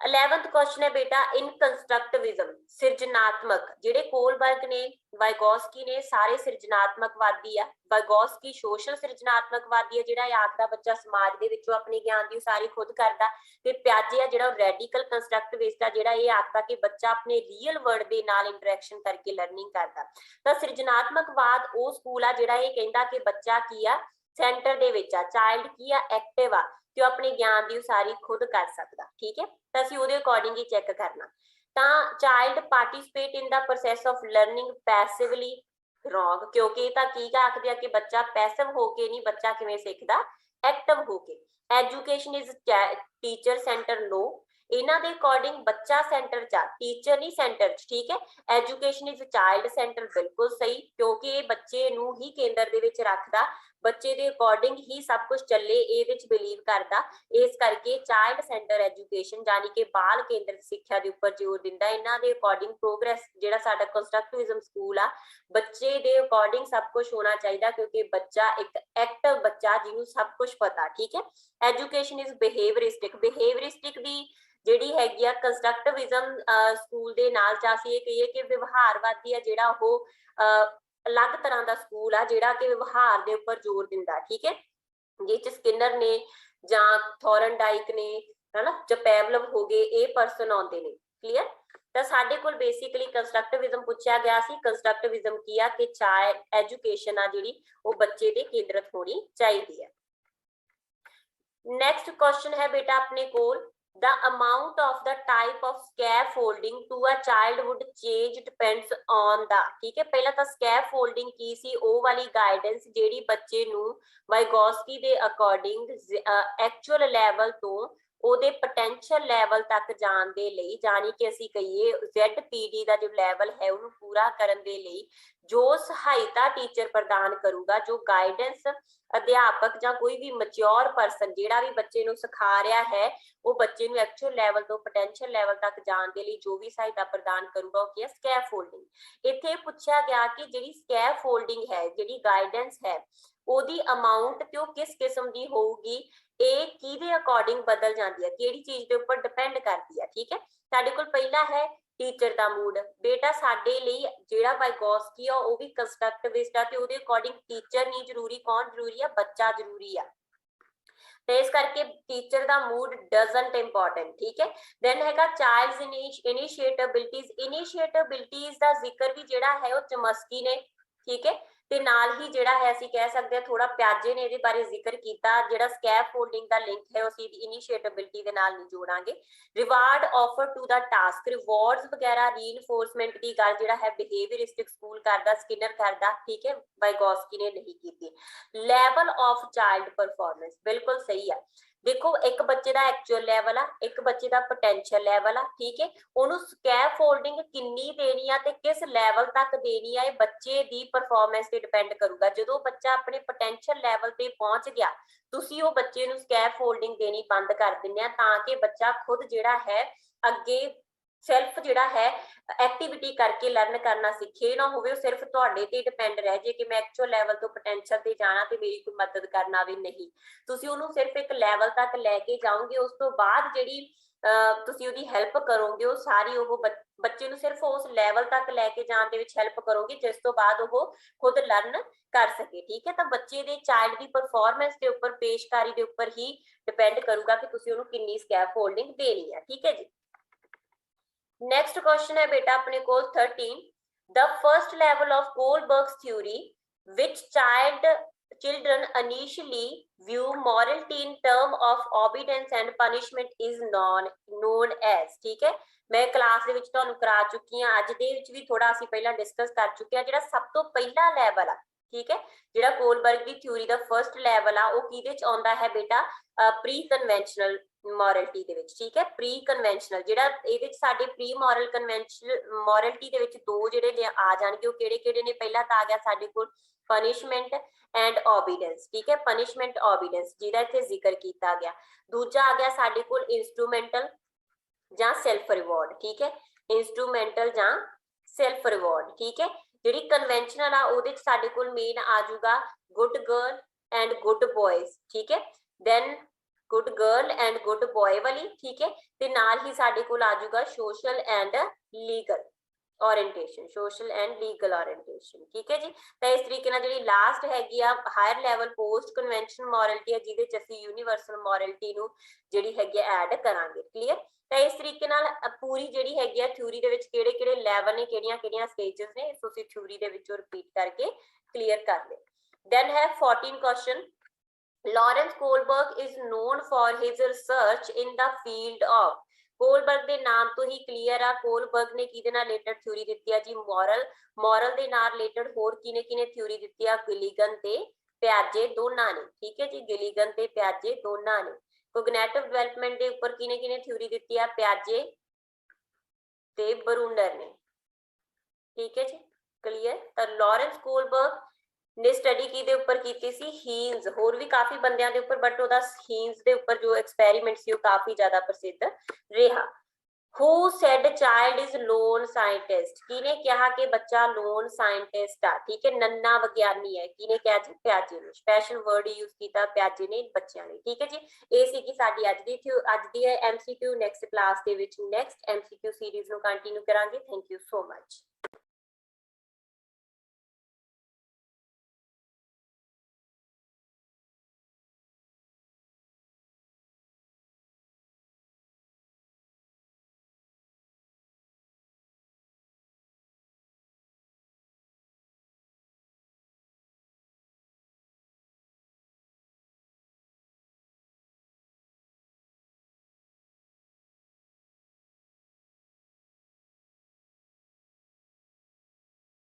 11th ਕੁਐਸਚਨ ਹੈ ਬੇਟਾ ਇਨਕੰਸਟਰਕਟਿਵਿਜ਼ਮ, ਸਿਰਜਣਾਤਮਕ। ਜਿਹੜੇ ਕੋਲਬਰਗ ਨੇ, ਵਾਈਗੋਸਕੀ ਨੇ, ਸਾਰੇ ਸਿਰਜਣਾਤਮਕਵਾਦੀ ਆ। ਵਾਈਗੋਸਕੀ ਸੋਸ਼ਲ ਸਿਰਜਣਾਤਮਕਵਾਦੀ ਆ, ਜਿਹੜਾ ਇਹ ਆਖਦਾ ਬੱਚਾ ਸਮਾਜ ਦੇ ਵਿੱਚੋਂ ਆਪਣੇ ਗਿਆਨ ਦੀ ਉਸਾਰੀ ਖੁਦ ਕਰਦਾ। ਤੇ ਪਿਆਜੇ ਆ ਜਿਹੜਾ ਰੈਡੀਕਲ ਕੰਸਟਰਕਟਿਵਿਸਟ ਆ, ਜਿਹੜਾ ਇਹ ਆਖਦਾ ਕਿ ਬੱਚਾ ਆਪਣੇ ਰੀਅਲ ਵਰਲਡ ਦੇ ਨਾਲ ਇੰਟਰੈਕਸ਼ਨ ਕਰਕੇ ਲਰਨਿੰਗ ਕਰਦਾ। ਤਾਂ ਸਿਰਜਣਾਤਮਕਵਾਦ ਉਹ ਸਕੂਲ ਆ ਜਿਹੜਾ ਇਹ ਕਹਿੰਦਾ ਕਿ ਬੱਚਾ ਕੀ ਆ? ਸੈਂਟਰ ਦੇ ਵਿੱਚ ਆ, ਚਾਈਲਡ ਕੀ ਆ? ਐਕਟਿਵ ਆ, ਤੇ ਉਹ ਆਪਣੇ ਗਿਆਨ ਦੀ ਉਸਾਰੀ ਖੁਦ ਕਰ ਸਕਦਾ। ਠੀਕ ਹੈ, ਤਾਂ ਅਸੀਂ ਉਹਦੇ ਅਕੋਰਡਿੰਗ ਹੀ ਚੈੱਕ ਕਰਨਾ। ਤਾਂ child participate in the process of learning passively, wrong, ਕਿਉਂਕਿ ਇਹ ਤਾਂ ਕੀ ਆਖਦੇ ਆ ਕਿ ਬੱਚਾ ਪੈਸਿਵ ਹੋ ਕੇ ਨਹੀਂ, ਬੱਚਾ ਕਿਵੇਂ ਸਿੱਖਦਾ? ਐਕਟਿਵ ਹੋ ਕੇ। ਐਜੂਕੇਸ਼ਨ ਇਜ਼ ਟੀਚਰ ਸੈਂਟਰ, ਨੋ। इन्हां दे अकॉर्डिंग बच्चा सेंटर च, टीचर नहीं सेंटर च, ठीक है। एजुकेशन इज चाइल्ड सेंटर, बिल्कुल सही, क्योंकि ये बच्चे नूं ही केंद्र दे विच रखदा, बच्चे दे अकॉर्डिंग ही सब कुछ चले ये विच बिलीव करदा, इस करके चाइल्ड सेंटर एजुकेशन यानी कि बाल केंद्रित सिक्ख्या दे उपर जोर दिंदा। इन्हां दे अकॉर्डिंग प्रोग्रेस जिहड़ा साडा कंस्ट्रक्टिविज्म स्कूल आ, बच्चे दे अकॉर्डिंग सब कुछ होना चाहिए, क्योंकि बच्चा एक एक्टिव बच्चा जिन्होंने सब कुछ पता, ठीक है। एजुकेशन इज बिहेवियरिस्टिक, बिहेवियरिस्टिक दी ਜਿਹੜੀ ਹੈਗੀ ਆ ਕੰਸਟਰਕਟਿਵਿਜ਼ਮ ਸਕੂਲ ਦੇ ਨਾਲ ਜਾਂ ਅਸੀਂ ਇਹ ਕਹੀਏ ਕਿ ਵਿਵਹਾਰਵਾਦੀ ਆ ਜਿਹੜਾ ਉਹ ਅਲੱਗ ਤਰ੍ਹਾਂ ਦਾ ਸਕੂਲ ਆ ਜਿਹੜਾ ਕਿ ਵਿਵਹਾਰ ਦੇ ਉੱਪਰ ਜ਼ੋਰ ਦਿੰਦਾ, ਠੀਕ ਹੈ। ਜਿਹ ਚ ਸਕਿਨਰ ਨੇ ਜਾਂ ਥੋਰਨਡਾਈਕ ਨੇ, ਹਨਾ, ਜਾਂ ਪੈਵਲਵ ਹੋ ਗਏ, ਇਹ ਪਰਸਨ ਆਉਂਦੇ ਨੇ, ਕਲੀਅਰ। ਤਾਂ ਸਾਡੇ ਕੋਲ ਬੇਸਿਕਲੀ ਕੰਸਟਰਕਟਿਵਿਜ਼ਮ ਪੁੱਛਿਆ ਗਿਆ ਸੀ। ਕੰਸਟਰਕਟਿਵਿਜ਼ਮ ਕੀ ਆ ਕਿ ਚਾਹੇ ਐਜੂਕੇਸ਼ਨ ਆ ਜਿਹੜੀ ਉਹ ਬੱਚੇ ਦੇ ਕੇਂਦਰਿਤ ਹੋਣੀ ਚਾਹੀਦੀ ਹੈ। ਨੈਕਸਟ ਕੁਐਸਚਨ ਹੈ ਬੇਟਾ ਆਪਣੇ ਕੋਲ, the amount of the type of scaffolding to a child would change depends on the, ठीक है। पहला तो scaffolding की सी ਉਹ ਵਾਲੀ गाइडेंस ਜਿਹੜੀ ਬੱਚੇ ਨੂੰ ਵਾਈਗੋਸਕੀ ਦੇ ਅਕੋਰਡਿੰਗ ਐਕਚੁਅਲ ਲੈਵਲ ਤੋਂ ਉਹਦੇ ਪੋਟੈਂਸ਼ੀਅਲ ਲੈਵਲ ਤੱਕ ਜਾਣ ਦੇ ਲਈ, ਜਾਨੀ ਕਿ ਅਸੀਂ ਕਹੀਏ ZPD ਦਾ ਜੋ ਲੈਵਲ ਹੈ ਉਹਨੂੰ ਪੂਰਾ ਕਰਨ ਦੇ ਲਈ ਜੋ ਸਹਾਇਤਾ ਟੀਚਰ ਪ੍ਰਦਾਨ ਕਰੂਗਾ, ਜੋ ਗਾਈਡੈਂਸ ਅਧਿਆਪਕ ਜਾਂ ਕੋਈ ਵੀ ਮੈਚੁਰ ਪਰਸਨ ਜਿਹੜਾ ਵੀ ਬੱਚੇ ਨੂੰ ਸਿਖਾ ਰਿਹਾ ਹੈ ਉਹ ਬੱਚੇ ਨੂੰ ਐਕਚੁਅਲ ਲੈਵਲ ਤੋਂ ਪੋਟੈਂਸ਼ੀਅਲ ਲੈਵਲ ਤੱਕ ਜਾਣ ਦੇ ਲਈ ਜੋ ਵੀ ਸਹਾਇਤਾ ਪ੍ਰਦਾਨ ਕਰੂਗਾ ਉਹ ਕੀ ਹੈ, ਸਕੈਫੋਲਡਿੰਗ। ਇੱਥੇ ਪੁੱਛਿਆ ਗਿਆ ਕਿ ਜਿਹੜੀ ਸਕੈਫੋਲਡਿੰਗ ਹੈ, ਜਿਹੜੀ ਗਾਈਡੈਂਸ ਹੈ, ਉਹਦੀ ਅਮਾਉਂਟ ਤੇ ਉਹ ਕਿਸ ਕਿਸਮ ਦੀ ਹੋਊਗੀ, ਇਹ ਕਿਹਦੇ ਅਕੋਰਡਿੰਗ ਬਦਲ ਜਾਂਦੀ ਹੈ, ਕਿਹੜੀ ਚੀਜ਼ ਦੇ ਉੱਪਰ ਡਿਪੈਂਡ ਕਰਦੀ ਹੈ, ਠੀਕ ਹੈ। ਸਾਡੇ ਕੋਲ ਪਹਿਲਾ ਹੈ टीचर का मूड, बेटा साडे लई जिहड़ा वाइगोस्की आ वो भी कंस्ट्रक्टिविस्ट आ ते उहदे अकॉर्डिंग टीचर नहीं जरूरी, कौन जरूरी है, बच्चा जरूरी है। तो इस करके टीचर का मूड डजंट इंपॉर्टेंट, ठीक है। देन हैगा चाइल्ड्स इनिशिएटिबिलिटीज, इनिशिएटिबिलिटीज का जिक्र भी जिहड़ा है वो चमस्की ने, ठीक है। ਤੇ ਨਾਲ ਹੀ ਜਿਹੜਾ ਹੈ ਅਸੀਂ ਕਹਿ ਸਕਦੇ ਹਾਂ ਥੋੜਾ ਪਿਆਜੇ ਨੇ ਇਹਦੇ ਬਾਰੇ ਜ਼ਿਕਰ ਕੀਤਾ, ਜਿਹੜਾ ਸਕੈਫੋਲਡਿੰਗ ਦਾ ਲਿੰਕ ਹੈ ਅਸੀਂ ਇਨੀਸ਼ੀਏਟਿਬਿਲਿਟੀ ਦੇ ਨਾਲ ਨਹੀਂ ਜੋੜਾਂਗੇ। Reward offer to the task, rewards ਵਗੈਰਾ ਰੀਇਨਫੋਰਸਮੈਂਟ ਦੀ ਗੱਲ ਜਿਹੜਾ ਹੈ ਬਿਹੇਵੀਅਰਿਸਟਿਕ ਸਕੂਲ ਕਰਦਾ, ਸਕਿਨਰ ਕਰਦਾ, ਠੀਕ ਹੈ, ਵਾਈਗੋਸਕੀ ਨੇ ਨਹੀਂ ਕੀਤੀ। ਲੈਵਲ ਆਫ ਚਾਈਲਡ ਪਰਫਾਰਮੈਂਸ, ਬਿਲਕੁਲ ਸਹੀ ਆ। देखो एक बच्चे का एक्चुअल लैवल आ, एक बच्चे का पोटेंशियल लैवल आ, ठीक है। उन्होंने स्कैफोल्डिंग किन्नी देनी आ ते किस लैवल तक देनी आ, बच्चे दी परफॉर्मेंस ते डिपेंड करूगा। जो बच्चा अपने पोटेंशियल लैवल ते पहुंच गया तुसी वो बच्चे नूं स्कैफोल्डिंग देनी बंद कर दिंदे आ ताकि बच्चा खुद जिहड़ा है अगे सैल्फ जिहड़ा है एक्टिविटी करके लर्न करना सीखे, ना होवे सिर्फ तुहाडे ते डिपेंड रह जाए कि मैं एक्चुअल लैवल तो पोटेंशियल ते जाना ते मेरी कोई मदद करना भी नहीं। तुसी उहनूं सिर्फ एक लैवल तक लैके जाओगे, उस तो बाद जिहड़ी तुसी उहदी हैल्प करोगे वो सारी वो बच्चे नूं सिर्फ उस लैवल तक लैके जाण दे विच हैल्प करोगे जिस तो बाद वो खुद लर्न कर सके, ठीक है। तो बच्चे दे चाइल्ड दी परफॉर्मेंस के उपर, पेशकारी के उपर ही डिपेंड करूगा कि तुसी उहनूं किन्नी स्कैफोल्डिंग देनी है, ठीक है जी। नेक्स्ट क्वेश्चन है बेटा अपने को 13, the first level of Kohlberg's theory which children initially view morality in term of obedience and punishment is known as, ठीक है। मैं क्लास ਦੇ ਵਿੱਚ ਤੁਹਾਨੂੰ ਕਰਾ ਚੁੱਕੀ ਹਾਂ, ਅੱਜ ਦੇ ਵਿੱਚ ਵੀ ਥੋੜਾ ਅਸੀਂ ਪਹਿਲਾਂ ਡਿਸਕਸ ਕਰ ਚੁੱਕੇ ਹਾਂ। ਜਿਹੜਾ ਸਭ ਤੋਂ ਪਹਿਲਾ ਲੈਵਲ ਆ, ਠੀਕ ਹੈ, ਜਿਹੜਾ ਕੋਲਬਰਗ ਦੀ ਥਿਊਰੀ ਦਾ ਫਰਸਟ ਲੈਵਲ ਆ ਉਹ ਕਿਹਦੇ ਚ ਆਉਂਦਾ ਹੈ ਬੇਟਾ, ਪ੍ਰੀ ਕਨਵੈਨਸ਼ਨਲ ਮੋਰਲਿਟੀ ਦੇ ਵਿੱਚ, ਠੀਕ ਹੈ। ਪ੍ਰੀ ਕਨਵੈਨਸ਼ਨਲ ਜਿਹੜਾ ਇਹਦੇ ਚ ਸਾਡੇ ਪ੍ਰੀ ਮੋਰਲ ਕਨਵੈਨਸ਼ਨਲ ਮੋਰਲਿਟੀ ਦੇ ਵਿੱਚ ਦੋ ਜਿਹੜੇ ਆ ਜਾਣਗੇ, ਉਹ ਕਿਹੜੇ ਕਿਹੜੇ ਨੇ। ਪਹਿਲਾ ਤਾਂ ਆ ਗਿਆ ਸਾਡੇ ਕੋਲ ਪਨਿਸ਼ਮੈਂਟ एंड ओबीडेंस, ठीक है, पनिशमेंट ओबीडेंस जिहदा इत्थे जिक्र किया गया। दूजा आ गया साडे कोल इंस्ट्रूमेंटल जां सेल्फ रिवॉर्ड, ठीक है, इंस्ट्रूमेंटल जां सेल्फ रिवॉर्ड, ठीक है। जिहड़ी कन्वेंशनल आ उहदे च साडे कोल मेन आ जाऊगा good girl and good boys, ठीक है। Then good girl and good boy वाली, ठीक है। ते नाल ही साडे कोल आ जाऊगा social and legal orientation, social and legal orientation, ठीक है जी। तो इस तरीके नाल जिहड़ी लास्ट हैगी आ higher level post convention morality है जिहदे च असीं यूनीवर्सल मॉरलिटी नूं जिहड़ी हैगी ऐड करांगे, क्लीयर। तो इस तरीके नाल पूरी जिहड़ी हैगी आ थ्योरी दे विच किहड़े-किहड़े लैवल ने, किहड़ियां-किहड़ियां स्टेजेस ने, तुसीं थ्योरी दे विचों रिपीट करके क्लीयर कर ले। देन है 14 question, Lawrence Kohlberg is known for his research in the field of, Kohlberg के नाम तो ही क्लीयर आ, कोलबर्ग ने किहदे नाल रिलेटेड थ्योरी दित्ती है जी, मॉरल दे नाल रिलेटेड होर किने थ्योरी दित्ती है, गिलिगन ते पियाजे दोनां ने, ठीक है जी, गिलिगन ते पियाजे दोनां ने। ਕੋਗਨੈਟਿਵ ਡਿਵੈਲਪਮੈਂਟ ਦੇ ਉੱਪਰ ਕਿਹਨੇ ਕਿਹਨੇ ਥਿਊਰੀ ਦਿੱਤੀ ਆ, ਪਿਆਜੇ ਤੇ ਬਰੂਨਰ ਨੇ। ਠੀਕ ਹੈ ਜੀ, ਕਲੀਅਰ। ਤਾਂ ਲਾਰੈਂਸ ਕੋਲਬਰਗ ਨੇ ਸਟੱਡੀ ਕਿਹਦੇ ਉੱਪਰ ਕੀਤੀ ਸੀ, ਹੀਨਸ, ਹੋਰ ਵੀ ਕਾਫੀ ਬੰਦਿਆਂ ਦੇ ਉੱਪਰ, ਬਟ ਉਹਦਾ ਹੀਨਸ ਦੇ ਉੱਪਰ ਜੋ ਐਕਸਪੈਰੀਮੈਂਟ ਸੀ ਉਹ ਕਾਫੀ ਜ਼ਿਆਦਾ ਪ੍ਰਸਿੱਧ ਰਿਹਾ। Who said child is lone scientist? ਕਿਹਨੇ ਕਿਹਾ ਕਿ ਬੱਚਾ ਲੋਨ ਸਾਇੰਟਿਸਟ ਆ, ਠੀਕ ਹੈ, ਨੰਨਾ ਵਿਗਿਆਨੀ ਹੈ, ਕਿਹਨੇ ਕਿਹਾ ਜੀ, ਪਿਆਜੇ ਨੇ। ਸਪੈਸ਼ਲ ਵਰਡ ਯੂਜ਼ ਕੀਤਾ ਪਿਆਜੇ ਨੇ ਬੱਚਿਆਂ ਲਈ। ਠੀਕ ਹੈ ਜੀ, ਇਹ ਸੀ ਕਿ ਸਾਡੀ ਅੱਜ ਦੀ ਹੈ MCQ। ਨੈਕਸਟ ਕਲਾਸ ਦੇ ਵਿੱਚ ਨੈਕਸਟ MCQ ਸੀਰੀਜ਼ ਨੂੰ ਕੰਟੀਨਿਊ ਕਰਾਂਗੇ। Thank you so much.